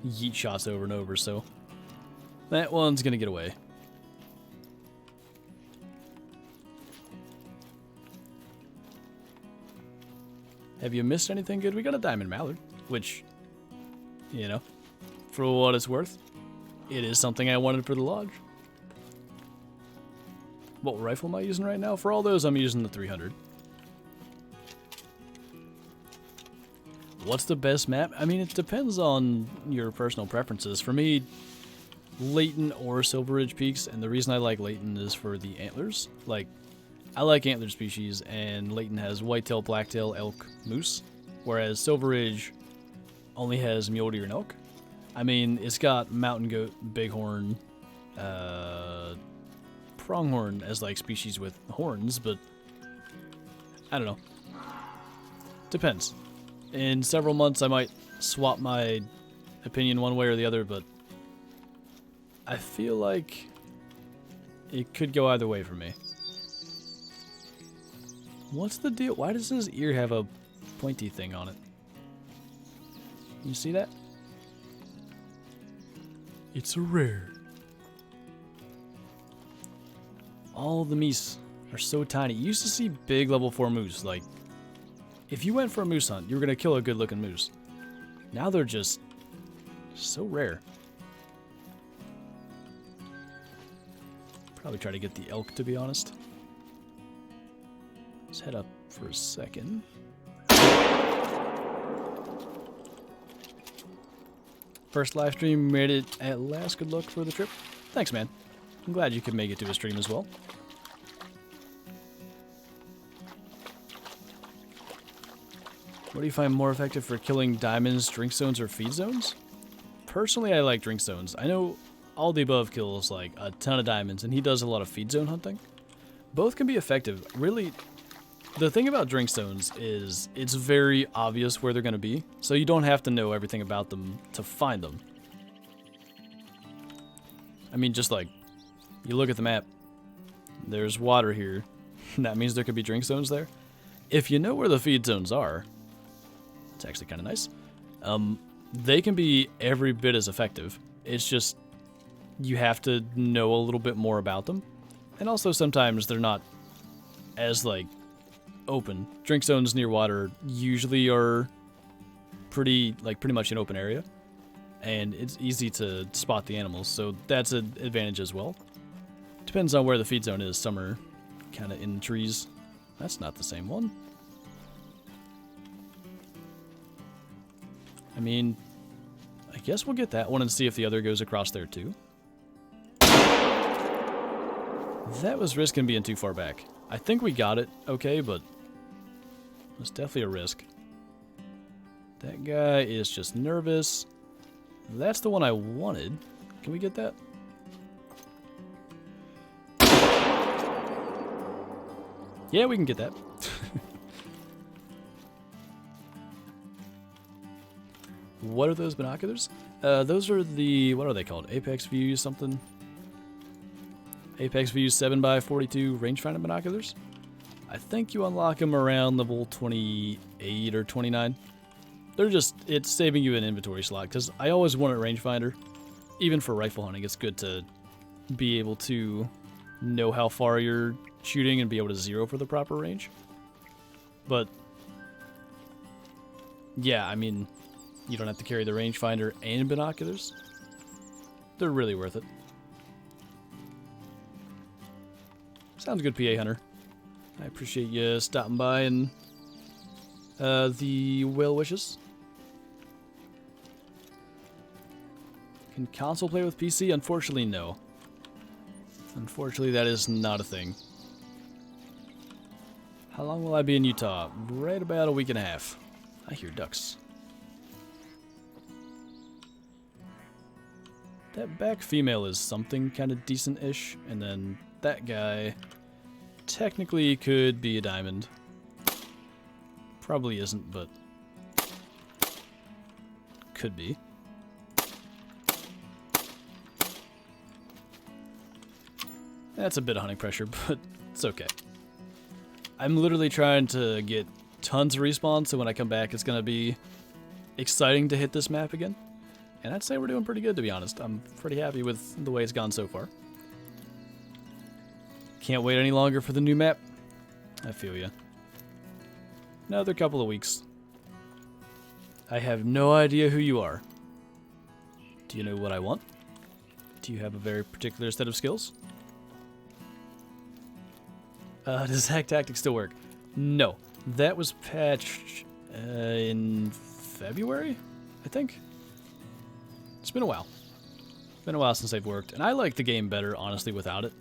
Speaker 1: yeet shots over and over, so that one's gonna get away. Have you missed anything good? We got a diamond mallard, which, you know, for what it's worth, it is something I wanted for the lodge. What rifle am I using right now? For all those, I'm using the 300. What's the best map? I mean, it depends on your personal preferences. For me, Layton or Silver Ridge Peaks, and the reason I like Layton is for the antlers. Like, I like antlered species, and Layton has whitetail, blacktail, elk, moose, whereas Silver Ridge only has mule deer and elk. I mean, it's got mountain goat, bighorn, pronghorn as like species with horns, but I don't know. Depends. In several months, I might swap my opinion one way or the other, but I feel like it could go either way for me. What's the deal? Why does his ear have a pointy thing on it? You see that? It's a rare. All the meese are so tiny. You used to see big level 4 moose. Like, if you went for a moose hunt, you were going to kill a good looking moose. Now they're just so rare. Probably try to get the elk, to be honest. Let's head up for a second. First live stream, made it at last. Good luck for the trip. Thanks, man. I'm glad you could make it to a stream as well. What do you find more effective for killing diamonds, drink zones, or feed zones? Personally, I like drink zones. I know all the above kills like a ton of diamonds, and he does a lot of feed zone hunting. Both can be effective. Really, the thing about drink zones is it's very obvious where they're going to be, so you don't have to know everything about them to find them. I mean, just like, you look at the map, there's water here, that means there could be drink zones there. If you know where the feed zones are, it's actually kind of nice, they can be every bit as effective. It's just, you have to know a little bit more about them. And also sometimes they're not as, like, open. Drink zones near water usually are pretty much an open area. And it's easy to spot the animals, so that's an advantage as well. Depends on where the feed zone is. Some are kind of in the trees. That's not the same one. I mean, I guess we'll get that one and see if the other goes across there too. That was risking being too far back. I think we got it okay, but it's definitely a risk. That guy is just nervous. That's the one I wanted. Can we get that? Yeah, we can get that. What are those binoculars? Those are the, what are they called? Apex View something? Apex View 7x42 rangefinder binoculars. I think you unlock them around level 28 or 29. They're just, it's saving you an inventory slot, because I always wanted a rangefinder. Even for rifle hunting, it's good to be able to know how far you're shooting and be able to zero for the proper range. But, yeah, I mean, you don't have to carry the rangefinder and binoculars. They're really worth it. Sounds good, PA Hunter. I appreciate you stopping by and the well wishes. Can console play with PC? Unfortunately, no. Unfortunately, that is not a thing. How long will I be in Utah? Right about a week and a half. I hear ducks. That back female is something kind of decent-ish, and then that guy technically could be a diamond. Probably isn't, but could be. That's a bit of hunting pressure, but it's okay. I'm literally trying to get tons of respawn, so when I come back, it's going to be exciting to hit this map again. And I'd say we're doing pretty good, to be honest. I'm pretty happy with the way it's gone so far. Can't wait any longer for the new map. I feel ya. Another couple of weeks. I have no idea who you are. Do you know what I want? Do you have a very particular set of skills? Does Hack Tactics still work? No. That was patched in February, I think. It's been a while. It's been a while since they've worked. And I like the game better, honestly, without it.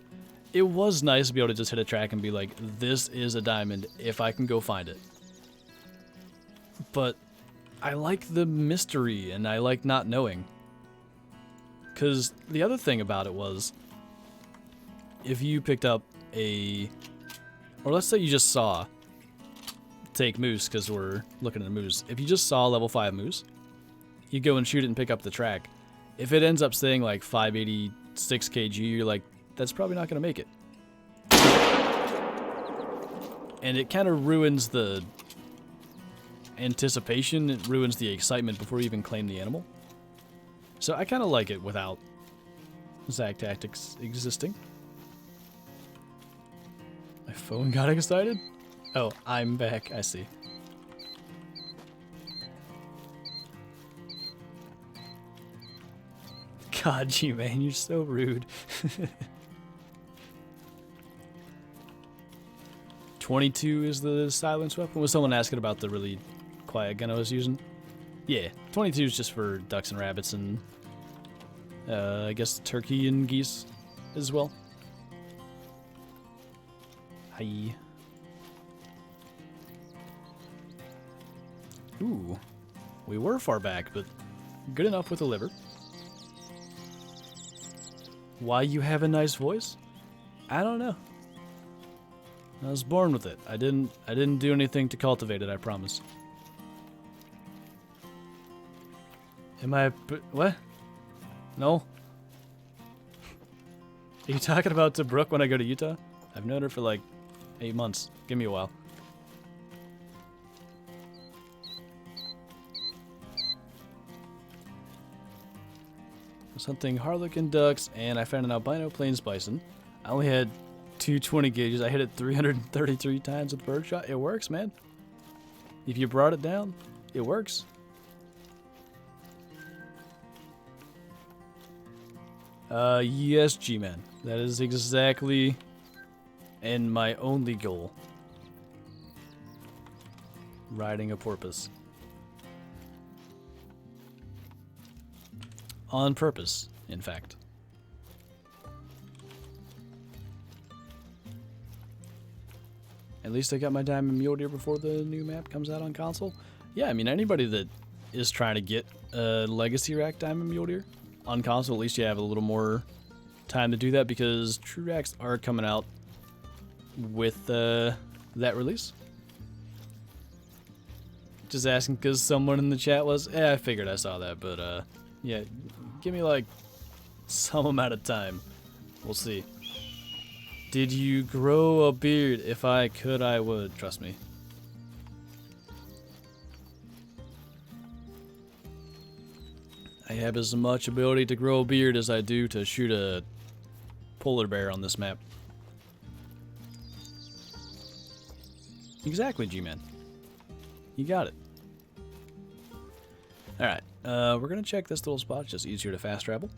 Speaker 1: It was nice to be able to just hit a track and be like, this is a diamond if I can go find it. But I like the mystery and I like not knowing. Because the other thing about it was, if you picked up a... Or let's say you just saw, take moose because we're looking at a moose. If you just saw level 5 moose, you go and shoot it and pick up the track. If it ends up saying like 586 kg, you're like, that's probably not going to make it. And it kind of ruins the anticipation. It ruins the excitement before you even claim the animal. So I kind of like it without Zack Tactics existing. My phone got excited? Oh, I'm back. I see. God, G man, you're so rude. 22 is the silence weapon. Was someone asking about the really quiet gun I was using? Yeah, 22 is just for ducks and rabbits and I guess turkey and geese as well. Hi. Ooh, we were far back, but good enough with the liver. Why you have a nice voice? I don't know. I was born with it. I didn't do anything to cultivate it, I promise. Am I... What? No? Are you talking about to Brooke when I go to Utah? I've known her for like 8 months. Give me a while. Something harlequin ducks, and I found an albino plains bison. I only had 220 gauges. I hit it 333 times with birdshot. It works, man. If you brought it down, it works. Yes, G-Man. That is exactly and my only goal. Riding a porpoise. On purpose, in fact. At least I got my diamond mule deer before the new map comes out on console. Yeah, I mean, anybody that is trying to get a legacy rack diamond mule deer on console, at least you have a little more time to do that because true racks are coming out with that release. Just asking because someone in the chat was, I figured I saw that, but yeah, give me like some amount of time. We'll see. Did you grow a beard? If I could, I would. Trust me. I have as much ability to grow a beard as I do to shoot a polar bear on this map. Exactly, G-Man. You got it. Alright, we're gonna check this little spot, just easier to fast travel.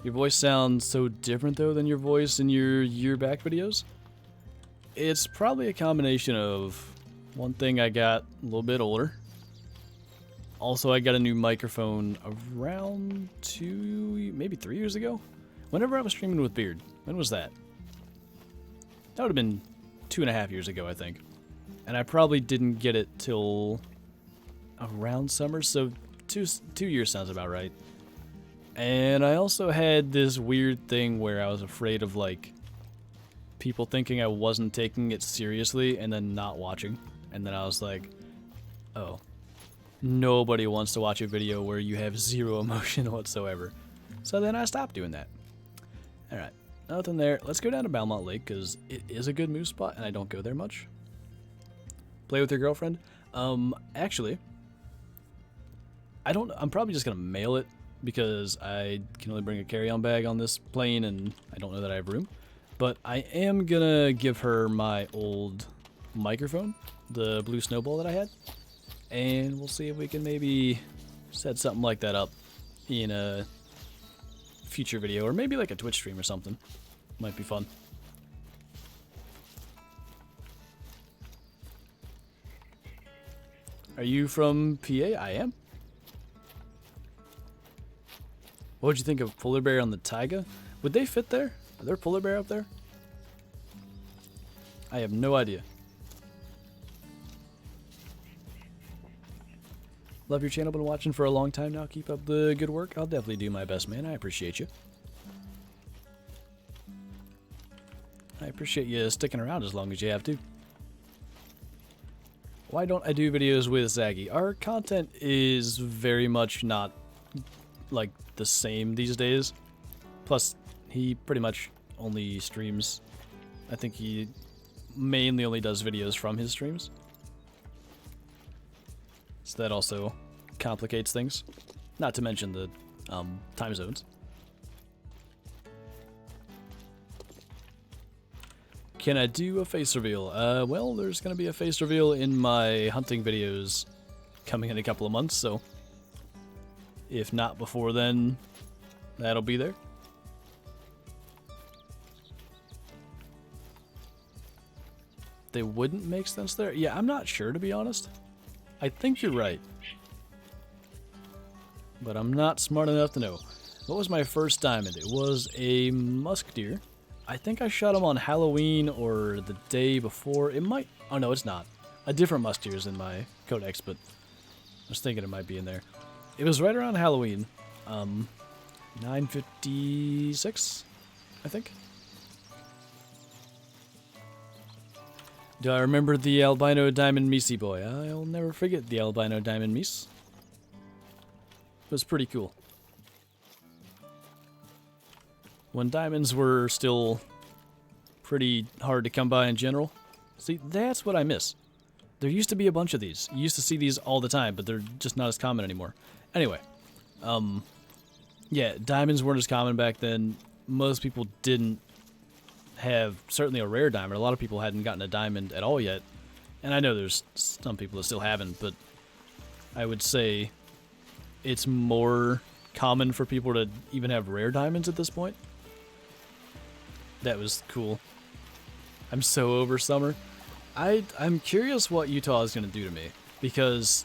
Speaker 1: Your voice sounds so different though than your voice in your year back videos. It's probably a combination of one thing I got a little bit older, Also, I got a new microphone around maybe 3 years ago. Whenever I was streaming with Beard. When was that? That would have been 2.5 years ago, I think. And I probably didn't get it till around summer, so two years sounds about right. And I also had this weird thing where I was afraid of, like, people thinking I wasn't taking it seriously and then not watching. And then I was like, oh, nobody wants to watch a video where you have zero emotion whatsoever. So then I stopped doing that. Alright, nothing there. Let's go down to Belmont Lake, because it is a good move spot and I don't go there much. Play with your girlfriend? Actually, I'm probably just going to mail it, because I can only bring a carry-on bag on this plane and I don't know that I have room. But I am gonna give her my old microphone, the blue snowball that I had, and we'll see if we can maybe set something like that up in a future video, or maybe like a Twitch stream or something. Might be fun. Are you from PA? I am. What would you think of polar bear on the taiga? Would they fit there? Are there polar bear up there? I have no idea. Love your channel, been watching for a long time now. Keep up the good work. I'll definitely do my best, man. I appreciate you. I appreciate you sticking around as long as you have to. Why don't I do videos with Zaggy? Our content is very much not like the same these days. Plus, he pretty much only streams. I think he mainly only does videos from his streams. So that also complicates things. Not to mention the time zones. Can I do a face reveal? Well, there's going to be a face reveal in my hunting videos coming in a couple of months, so if not before then, that'll be there. They wouldn't make sense there? Yeah, I'm not sure, to be honest. I think you're right. But I'm not smart enough to know. What was my first diamond? It was a musk deer. I think I shot him on Halloween or the day before. It might... Oh, no, it's not. A different musk deer is in my codex, but I was thinking it might be in there. It was right around Halloween. 9:56, I think. Do I remember the albino diamond meesy boy? I'll never forget the albino diamond meese. It was pretty cool. When diamonds were still pretty hard to come by in general. See, that's what I miss. There used to be a bunch of these. You used to see these all the time, but they're just not as common anymore. Anyway, yeah, diamonds weren't as common back then. Most people didn't have certainly a rare diamond. A lot of people hadn't gotten a diamond at all yet. And I know there's some people that still haven't, but I would say it's more common for people to even have rare diamonds at this point. That was cool. I'm so over summer. I'm curious what Utah is going to do to me, because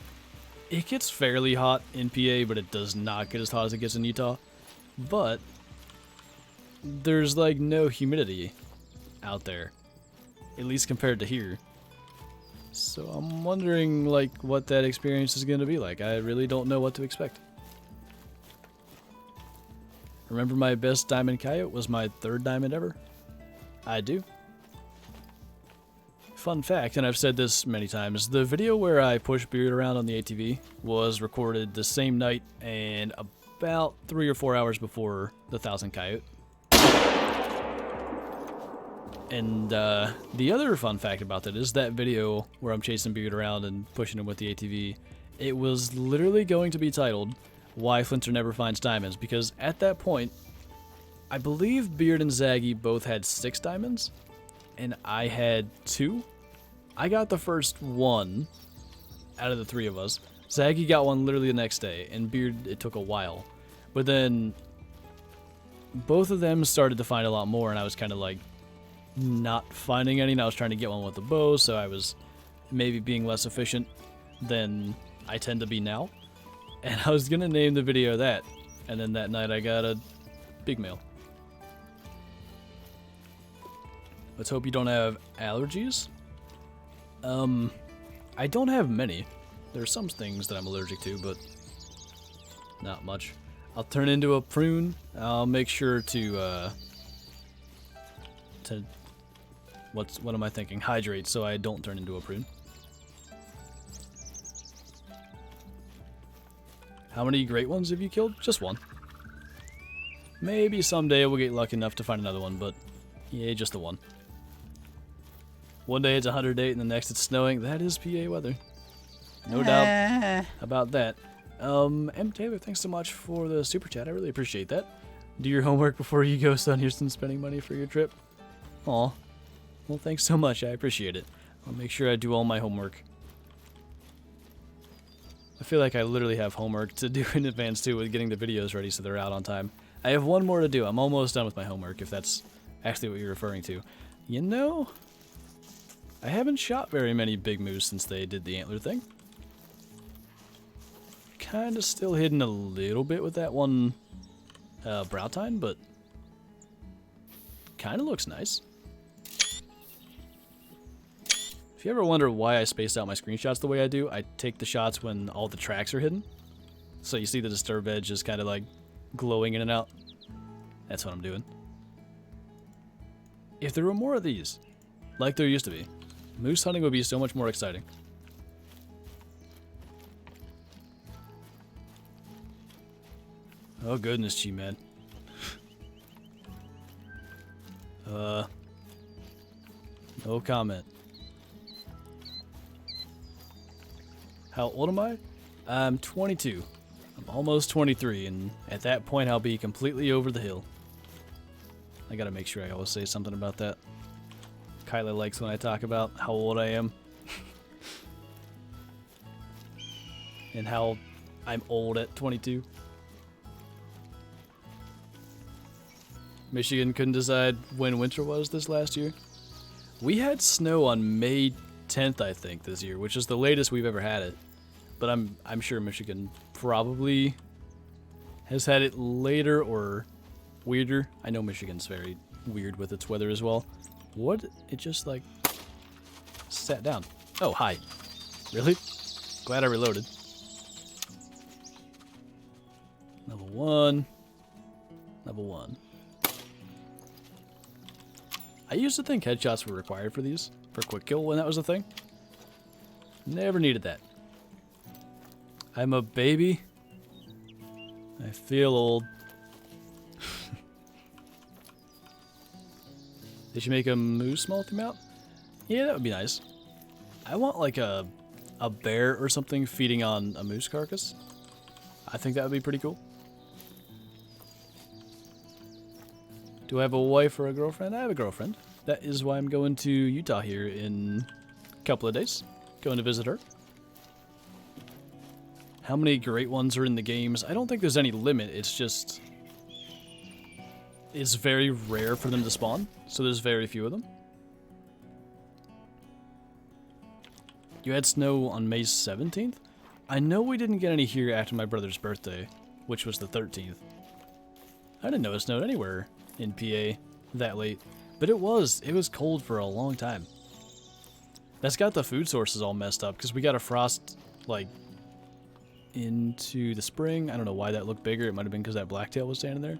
Speaker 1: it gets fairly hot in PA, but it does not get as hot as it gets in Utah. But there's like no humidity out there, at least compared to here. So I'm wondering like what that experience is going to be like. I really don't know what to expect. Remember my best diamond coyote was my 3rd diamond ever? I do. Fun fact, and I've said this many times, the video where I push Beard around on the ATV was recorded the same night and about 3 or 4 hours before the 1000 coyote. And the other fun fact about that is that video where I'm chasing Beard around and pushing him with the ATV, it was literally going to be titled Why Flinter Never Finds Diamonds, because at that point, I believe Beard and Zaggy both had 6 diamonds, and I had 2. I got the first one out of the 3 of us. Zaggy got one literally the next day, and Beard, it took a while. But then, both of them started to find a lot more, and I was kind of like, not finding any, and I was trying to get one with the bow, so I was maybe being less efficient than I tend to be now. And I was gonna name the video that, and then that night I got a big mail. Let's hope you don't have allergies. I don't have many. There are some things that I'm allergic to, but not much. I'll turn into a prune. I'll make sure to what am I thinking? Hydrate so I don't turn into a prune. How many great ones have you killed? Just one. Maybe someday we'll get lucky enough to find another one, but yeah, just the one. One day it's 108 and the next it's snowing. That is PA weather. No doubt about that. M. Taylor, thanks so much for the super chat. I really appreciate that. Do your homework before you go, son. Houston, spending money for your trip. Aw. Well, thanks so much. I appreciate it. I'll make sure I do all my homework. I feel like I literally have homework to do in advance, too, with getting the videos ready so they're out on time. I have one more to do. I'm almost done with my homework, if that's actually what you're referring to. You know, I haven't shot very many big moose since they did the antler thing. Kind of still hidden a little bit with that one Brow-tine, but kind of looks nice. If you ever wonder why I spaced out my screenshots the way I do, I take the shots when all the tracks are hidden. So you see the disturb edge just kind of like glowing in and out. That's what I'm doing. If there were more of these, like there used to be, moose hunting would be so much more exciting. Oh goodness, G-Man. No comment. How old am I? I'm 22. I'm almost 23, and at that point I'll be completely over the hill. I gotta make sure I always say something about that. Kyla likes when I talk about how old I am. And how I'm old at 22. Michigan couldn't decide when winter was this last year. We had snow on May 10th, I think, this year, which is the latest we've ever had it. But I'm sure Michigan probably has had it later or weirder. I know Michigan's very weird with its weather as well. What? It just like sat down. Oh, hi. Really? Glad I reloaded. Level 1. Level 1. I used to think headshots were required for these, for quick kill when that was a thing. Never needed that. I'm a baby. I feel old. They should make a moose multi-mount? Yeah, that would be nice. I want like a bear or something feeding on a moose carcass. I think that would be pretty cool. Do I have a wife or a girlfriend? I have a girlfriend. That is why I'm going to Utah here in a couple of days. Going to visit her. How many great ones are in the games? I don't think there's any limit. It's just... it's very rare for them to spawn, so there's very few of them. You had snow on May 17th? I know we didn't get any here after my brother's birthday, which was the 13th. I didn't know it snowed anywhere in PA that late, but it was cold for a long time. That's got the food sources all messed up, because we got a frost, like, into the spring. I don't know why that looked bigger. It might have been because that blacktail was standing there.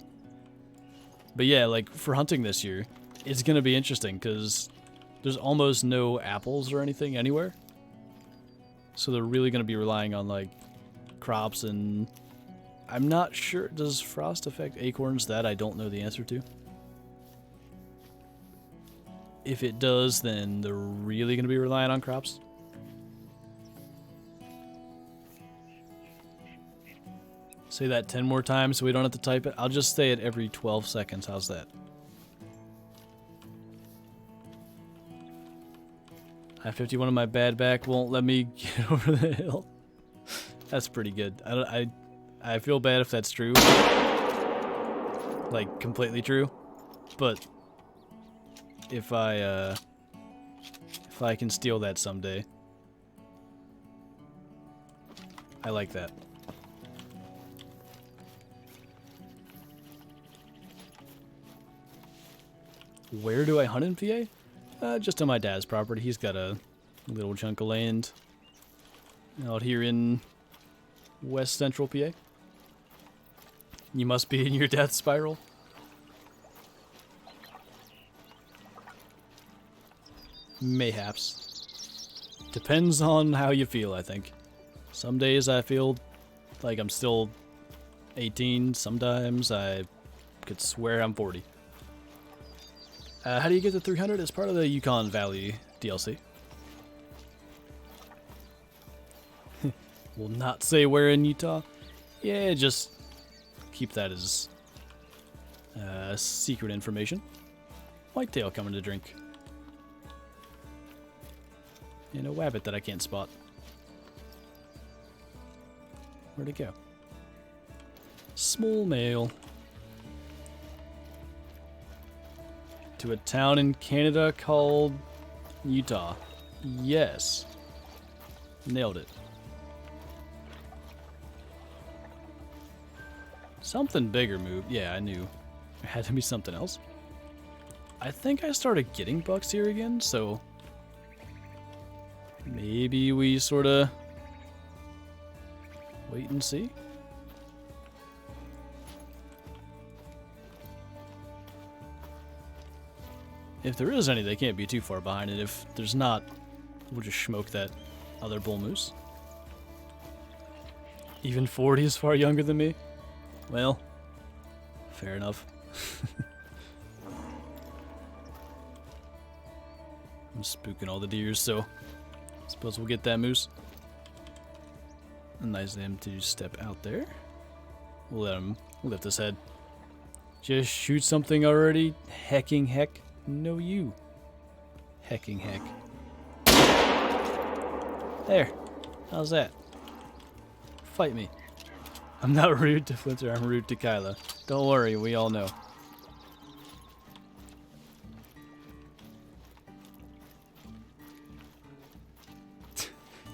Speaker 1: But yeah, like, for hunting this year, it's going to be interesting, because there's almost no apples or anything anywhere. So they're really going to be relying on, like, crops, and I'm not sure. Does frost affect acorns? That I don't know the answer to. If it does, then they're really going to be relying on crops. Say that 10 more times so we don't have to type it. I'll just say it every 12 seconds. How's that? I-51 on my bad back won't let me get over the hill. That's pretty good. I feel bad if that's true. Like, completely true. But if I can steal that someday. I like that. Where do I hunt in PA? Just on my dad's property. He's got a little chunk of land out here in West Central PA. You must be in your death spiral. Mayhaps. Depends on how you feel, I think. Some days I feel like I'm still 18. Sometimes I could swear I'm 40. How do you get to 300? It's part of the Yukon Valley DLC. Will not say where in Utah. Yeah, just keep that as secret information. Whitetail coming to drink. And a wabbit that I can't spot. Where'd it go? Small male. To a town in Canada called Utah. Yes. Nailed it. Something bigger moved. Yeah, I knew. There had to be something else. I think I started getting bucks here again, so maybe we sort of wait and see. If there is any, they can't be too far behind it. If there's not, we'll just smoke that other bull moose. Even 40 is far younger than me? Well, fair enough. I'm spooking all the deers, so I suppose we'll get that moose. Nice of him to step out there. We'll let him lift his head. Just shoot something already? Hecking heck. No you. Hecking heck. There. How's that? Fight me. I'm not rude to Flinter, I'm rude to Kyla. Don't worry, we all know.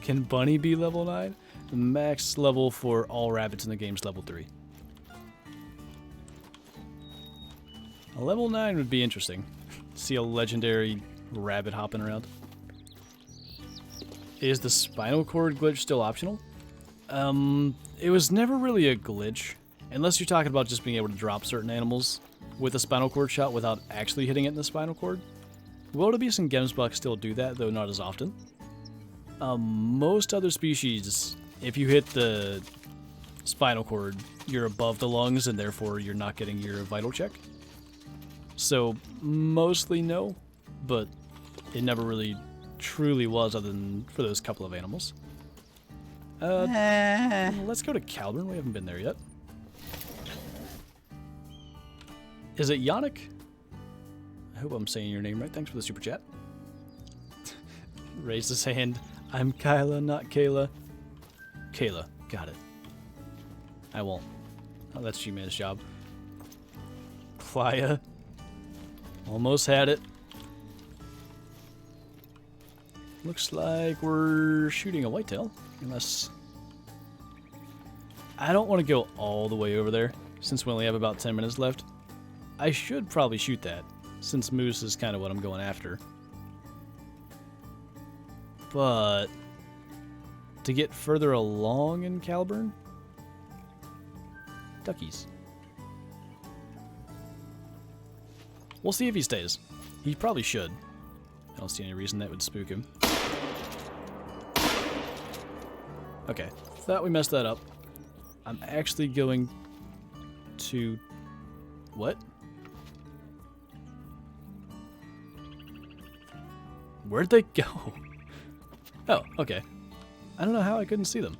Speaker 1: Can Bunny be level 9? The max level for all rabbits in the game is level 3. A level 9 would be interesting. See a legendary rabbit hopping around. Is the spinal cord glitch still optional? It was never really a glitch. Unless you're talking about just being able to drop certain animals with a spinal cord shot without actually hitting it in the spinal cord. Wildebeest and gemsbuck still do that, though not as often. Most other species, if you hit the spinal cord, you're above the lungs and therefore you're not getting your vital check. So, mostly no, but it never really truly was other than for those couple of animals. Let's go to Caldron. We haven't been there yet. Is it Yannick? I hope I'm saying your name right. Thanks for the super chat. Raised his hand. I'm Kyla, not Kayla. Kayla. Got it. I won't. Oh, that's G-Man's job. Playa. Almost had it. Looks like we're shooting a whitetail. Unless... I don't want to go all the way over there, since we only have about 10 minutes left. I should probably shoot that, since moose is kind of what I'm going after. But... to get further along in Caliburn? Duckies. We'll see if he stays. He probably should. I don't see any reason that would spook him. Okay, thought we messed that up. I'm actually going to... What? Where'd they go? Oh, okay. I don't know how I couldn't see them.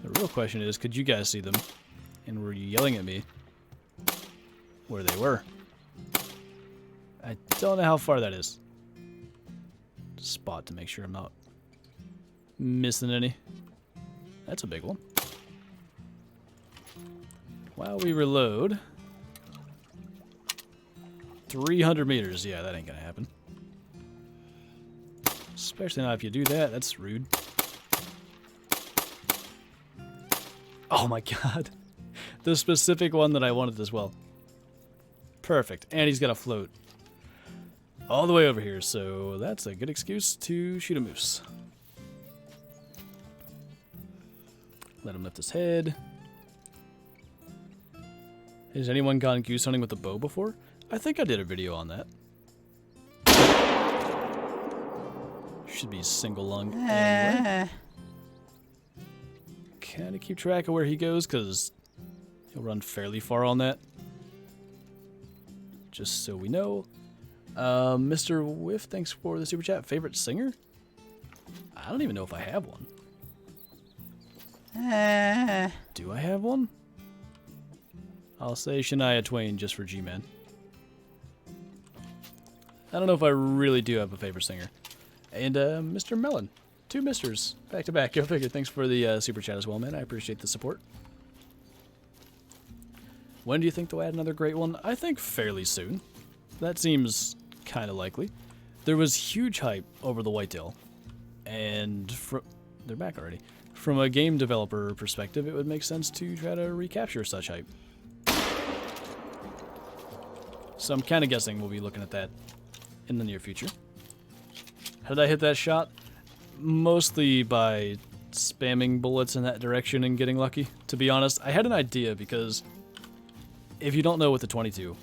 Speaker 1: The real question is, could you guys see them? And were you yelling at me where they were? I don't know how far that is. Spot to make sure I'm not missing any. That's a big one. While we reload. 300 meters. Yeah, that ain't gonna happen. Especially not if you do that. That's rude. Oh my god. The specific one that I wanted as well. Perfect. And he's got a float all the way over here, so that's a good excuse to shoot a moose. Let him lift his head. Has anyone gone goose hunting with a bow before? I think I did a video on that. Should be single lung anyway. Kind of keep track of where he goes, because he'll run fairly far on that. Just so we know. Mr. Whiff, thanks for the super chat. Favorite singer? I don't even know if I have one. Do I have one? I'll say Shania Twain just for G-Man. I don't know if I really do have a favorite singer. And Mr. Mellon. 2 misters. Back to back. Go figure. Thanks for the super chat as well, man. I appreciate the support. When do you think they'll add another great one? I think fairly soon. That seems kind of likely. There was huge hype over the whitetail. And they're back already. From a game developer perspective, it would make sense to try to recapture such hype. So I'm kind of guessing we'll be looking at that in the near future. How did I hit that shot? Mostly by spamming bullets in that direction and getting lucky. To be honest, I had an idea because if you don't know with the 22,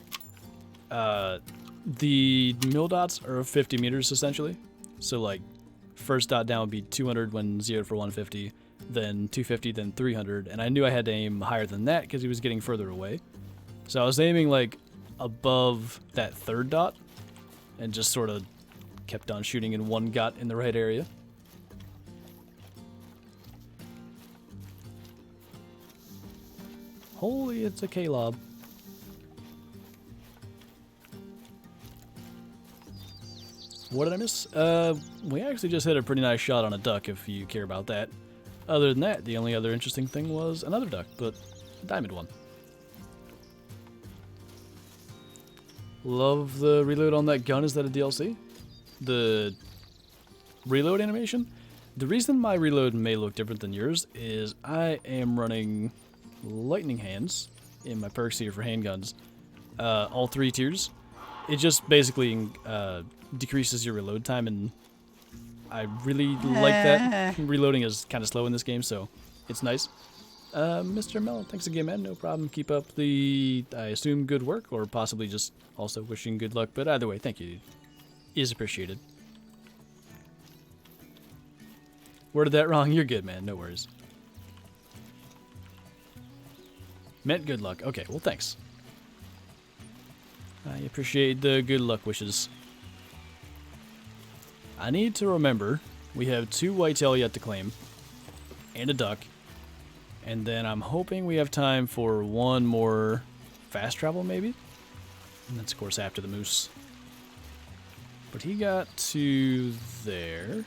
Speaker 1: the mill dots are 50 meters essentially. So like first dot down would be 200 when zeroed for 150, then 250, then 300. And I knew I had to aim higher than that because he was getting further away. So I was aiming like above that third dot and just sort of kept on shooting and one got in the right area. Holy, it's a K-lob. What did I miss? We actually just hit a pretty nice shot on a duck, if you care about that. Other than that, the only other interesting thing was another duck, but a diamond one. Love the reload on that gun. Is that a DLC? The reload animation? The reason my reload may look different than yours is I am running lightning hands in my perks here for handguns. All 3 tiers. It just basically decreases your reload time, and I really like that. Reloading is kind of slow in this game, so it's nice. Mr. Mel, thanks again, man. No problem. Keep up the, I assume, good work, or possibly just also wishing good luck. But either way, thank you. Is appreciated. Worded that wrong. You're good, man. No worries. Meant good luck. Okay, well, thanks. I appreciate the good luck wishes. I need to remember we have 2 whitetail yet to claim, and a duck. And then I'm hoping we have time for 1 more fast travel, maybe? And that's, of course, after the moose. But he got to there.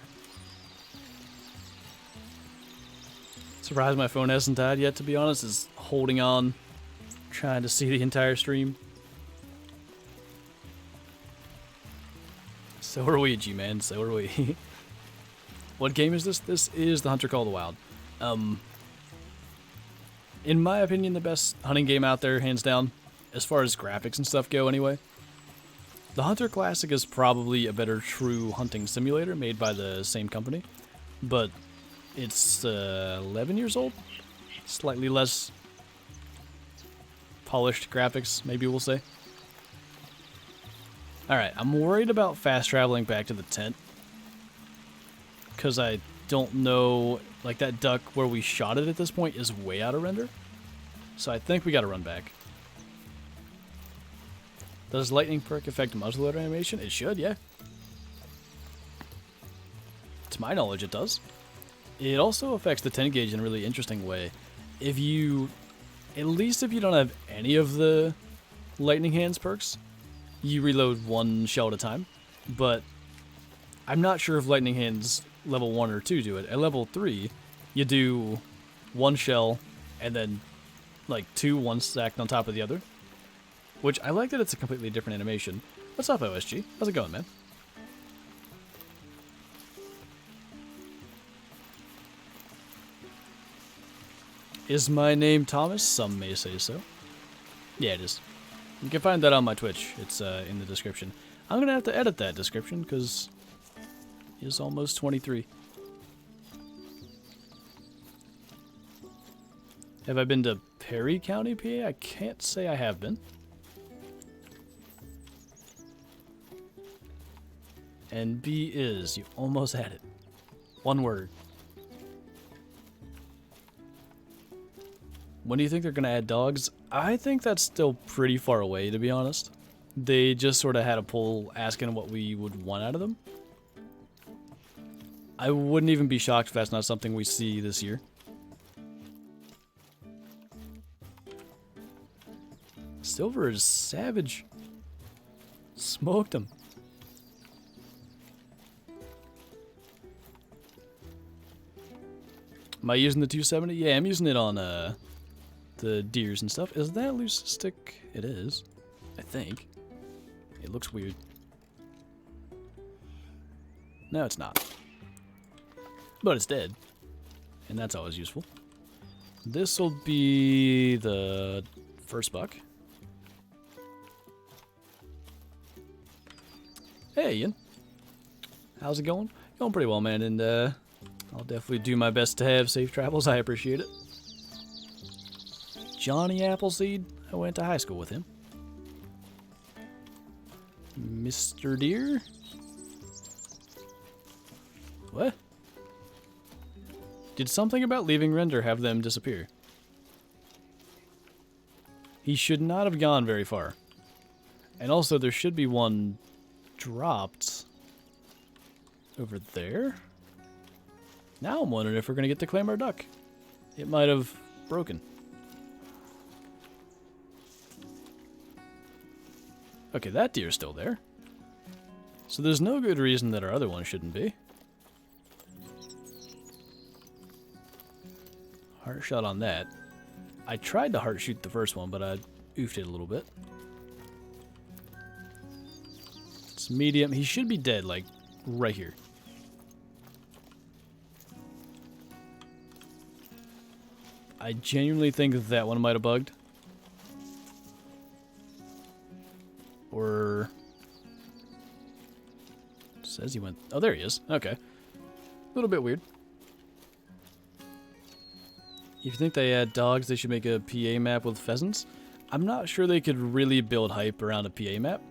Speaker 1: Surprised my phone hasn't died yet, to be honest. Is holding on, trying to see the entire stream. So are we, G-Man. So are we. What game is this? This is The Hunter Call of the Wild. In my opinion, the best hunting game out there, hands down, as far as graphics and stuff go anyway. The Hunter Classic is probably a better true hunting simulator made by the same company, but it's 11 years old. Slightly less polished graphics, maybe we'll say. Alright, I'm worried about fast traveling back to the tent, because I don't know, like that duck where we shot it at this point is way out of render. So I think we gotta run back. Does lightning perk affect muzzleloader animation? It should, yeah. To my knowledge, it does. It also affects the 10 gauge in a really interesting way. If you, at least if you don't have any of the lightning hands perks, you reload 1 shell at a time. But I'm not sure if lightning hands level 1 or 2 do it. At level 3, you do 1 shell and then like 2, 1 stacked on top of the other. Which I like that it's a completely different animation. What's up, OSG? How's it going, man? Is my name Thomas? Some may say so. Yeah, it is. You can find that on my Twitch. It's in the description. I'm going to have to edit that description because he's almost 23. Have I been to Perry County, PA? I can't say I have been. And B is. You almost had it. One word. When do you think they're going to add dogs? I think that's still pretty far away, to be honest. They just sort of had a poll asking what we would want out of them. I wouldn't even be shocked if that's not something we see this year. Silver is savage. Smoked him. Am I using the 270? Yeah, I'm using it on the deers and stuff. Is that loose stick? It is. I think. It looks weird. No, it's not. But it's dead. And that's always useful. This will be the first buck. Hey, Ian. How's it going? Going pretty well, man, and I'll definitely do my best to have safe travels. I appreciate it. Johnny Appleseed. I went to high school with him. Mr. Deer? What? Did something about leaving render have them disappear? He should not have gone very far. And also, there should be one dropped over there. Now I'm wondering if we're going to get to claim our duck. It might have broken. Okay, that deer's still there. So there's no good reason that our other one shouldn't be. Heart shot on that. I tried to heart shoot the first one, but I oofed it a little bit. It's medium. He should be dead, like, right here. I genuinely think that one might have bugged. Or... says he went... oh, there he is. Okay. A little bit weird. If you think they add dogs, they should make a PA map with pheasants. I'm not sure they could really build hype around a PA map.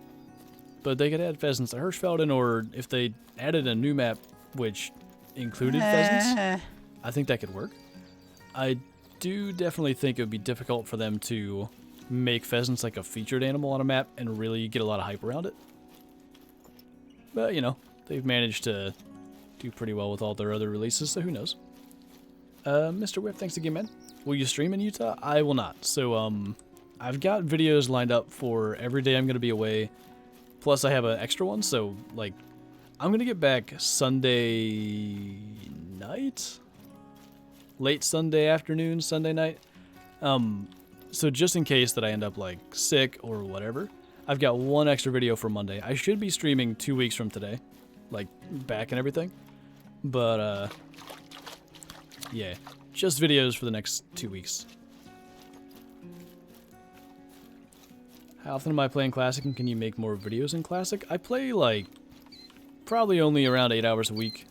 Speaker 1: But they could add pheasants to Hirschfelden, or if they added a new map which included pheasants, I think that could work. I do definitely think it would be difficult for them to make pheasants like a featured animal on a map and really get a lot of hype around it. But, you know, they've managed to do pretty well with all their other releases, so who knows. Mr. Whip, thanks again, man. Will you stream in Utah? I will not. So, I've got videos lined up for every day I'm going to be away. Plus, I have an extra one, so, like, I'm going to get back Sunday night? Late Sunday afternoon, Sunday night. So just in case that I end up, like, sick or whatever, I've got one extra video for Monday. I should be streaming 2 weeks from today. Like, back and everything. But, yeah. Just videos for the next 2 weeks. How often am I playing Classic, and can you make more videos in Classic? I play, like, probably only around 8 hours a week.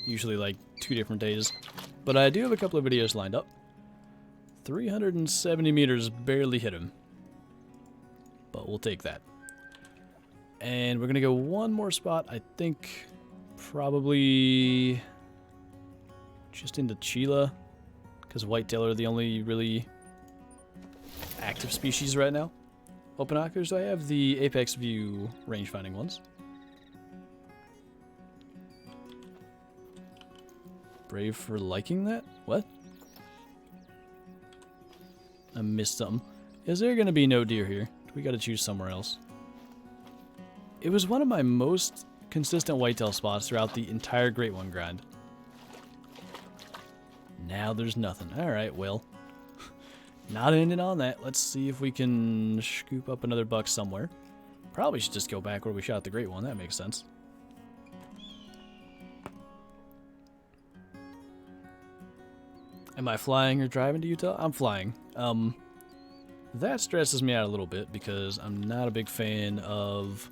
Speaker 1: Usually, like, 2 different days. But I do have a couple of videos lined up. 370 meters, barely hit him. But we'll take that. And we're going to go one more spot. I think probably just into Chila, because whitetail are the only really active species right now. Open binoculars, I have the Apex View range-finding ones. Brave for liking that? What? I missed something. Is there going to be no deer here? We got to choose somewhere else. It was one of my most consistent whitetail spots throughout the entire Great One grind. Now there's nothing. Alright, well. Not ending on that. Let's see if we can scoop up another buck somewhere. Probably should just go back where we shot the Great One. That makes sense. Am I flying or driving to Utah? I'm flying. That stresses me out a little bit because I'm not a big fan of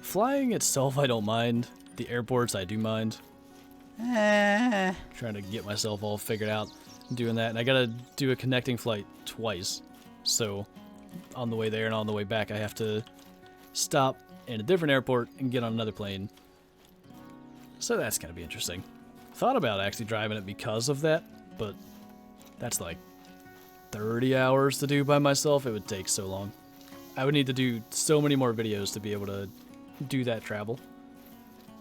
Speaker 1: flying itself. I don't mind. The airports I do mind. Trying to get myself all figured out doing that, and I gotta do a connecting flight twice. So on the way there and on the way back, I have to stop in a different airport and get on another plane. So that's gonna be interesting. Thought about actually driving it because of that, but that's like 30 hours to do by myself. It would take so long. I would need to do so many more videos to be able to do that travel.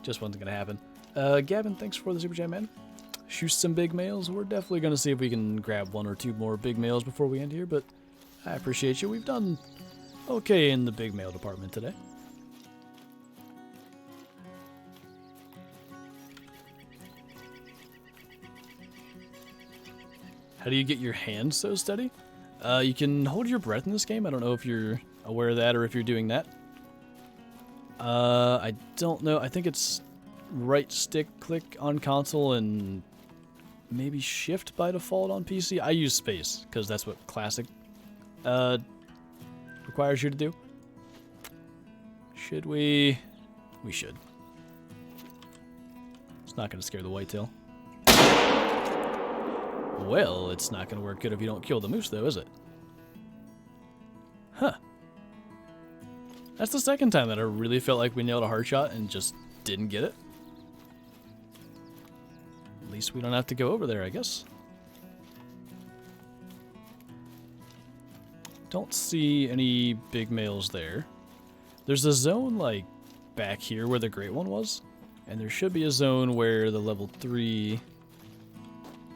Speaker 1: Just wasn't gonna happen. Gavin, thanks for the super chat, man. Shoot some big males. We're definitely gonna see if we can grab 1 or 2 more big males before we end here, but I appreciate you. We've done okay in the big male department today. How do you get your hands so steady? You can hold your breath in this game. I don't know if you're aware of that or if you're doing that. I don't know. I think it's right stick click on console and maybe shift by default on PC. I use space because that's what classic requires you to do. Should we? We should. It's not going to scare the whitetail. Well, it's not going to work good if you don't kill the moose, though, is it? Huh. That's the second time that I really felt like we nailed a hard shot and just didn't get it. At least we don't have to go over there, I guess. Don't see any big males there. There's a zone, like, back here where the great one was. And there should be a zone where the level 3...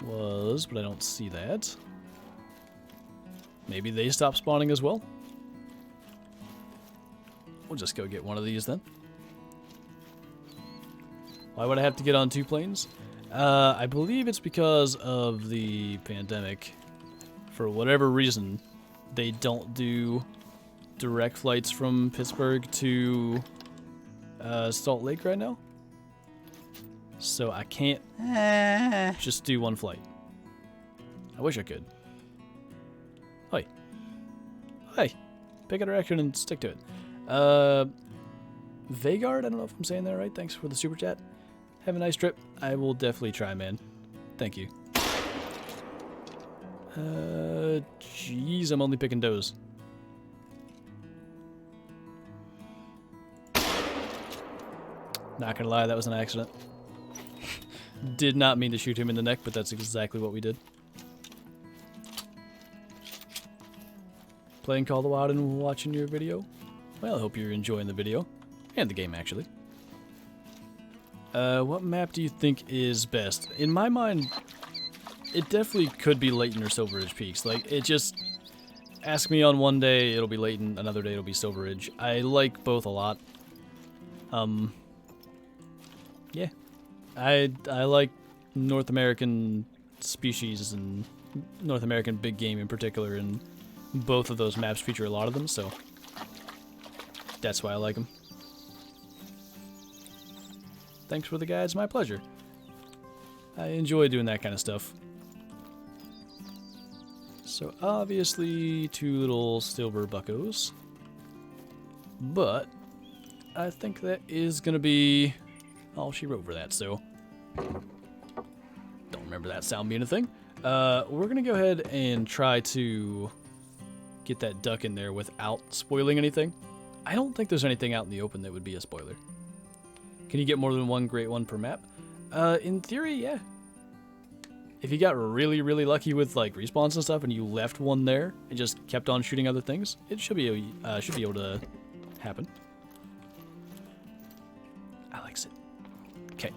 Speaker 1: was, but I don't see that. Maybe they stopped spawning as well. We'll just go get one of these then. Why would I have to get on 2 planes? I believe it's because of the pandemic. For whatever reason, they don't do direct flights from Pittsburgh to Salt Lake right now. So I can't just do 1 flight. I wish I could. Hi. Hi. Pick a direction and stick to it. Vagard, I don't know if I'm saying that right. Thanks for the super chat. Have a nice trip. I will definitely try, man. Thank you. Jeez, I'm only picking does. Not gonna lie, that was an accident. Did not mean to shoot him in the neck, but that's exactly what we did. Playing Call of the Wild and watching your video? Well, I hope you're enjoying the video. And the game, actually. What map do you think is best? In my mind, it definitely could be Layton or Silver Ridge Peaks. Like, it just... Ask me on one day, it'll be Layton. Another day, it'll be Silver Ridge. I like both a lot. Yeah. I like North American species and North American big game in particular, and both of those maps feature a lot of them, so that's why I like them. Thanks for the guides, my pleasure. I enjoy doing that kind of stuff. So obviously 2 little silver buccos, but I think that is gonna be all she wrote for that, so don't remember that sound being a thing. We're gonna go ahead and try to get that duck in there without spoiling anything. I don't think there's anything out in the open that would be a spoiler. Can you get more than 1 great one per map? In theory, yeah. If you got really, really lucky with like respawns and stuff and you left 1 there and just kept on shooting other things, it should be able to happen. Alex. Okay.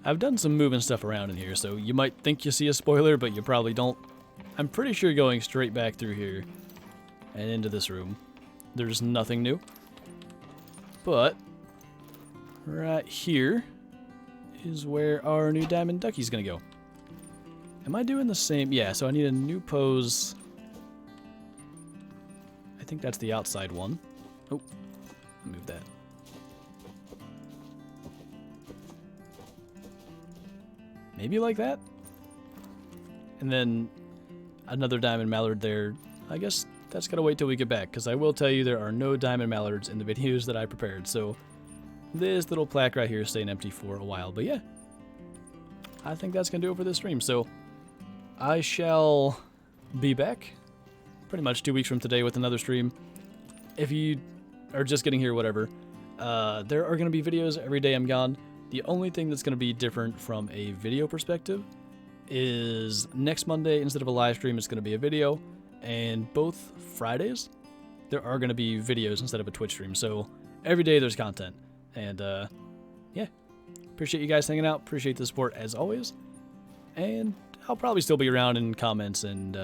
Speaker 1: I've done some moving stuff around in here, so you might think you see a spoiler, but you probably don't. I'm pretty sure going straight back through here and into this room, there's nothing new. But right here is where our new diamond ducky's gonna go. Am I doing the same? Yeah, so I need a new pose. I think that's the outside one. Oh, move that. Maybe like that? And then another diamond mallard there, I guess that's gotta wait till we get back, because I will tell you there are no diamond mallards in the videos that I prepared, so this little plaque right here is staying empty for a while. But yeah, I think that's gonna do it for this stream, so I shall be back pretty much 2 weeks from today with another stream. If you are just getting here, whatever, there are gonna be videos every day I'm gone. The only thing that's gonna be different from a video perspective is next Monday, instead of a live stream, it's gonna be a video. And both Fridays, there are going to be videos instead of a Twitch stream. So every day there's content. And yeah, appreciate you guys hanging out. Appreciate the support as always. And I'll probably still be around in comments and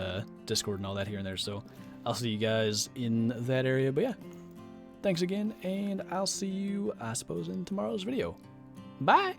Speaker 1: Discord and all that here and there. So I'll see you guys in that area. But yeah, thanks again. And I'll see you, I suppose, in tomorrow's video. Bye!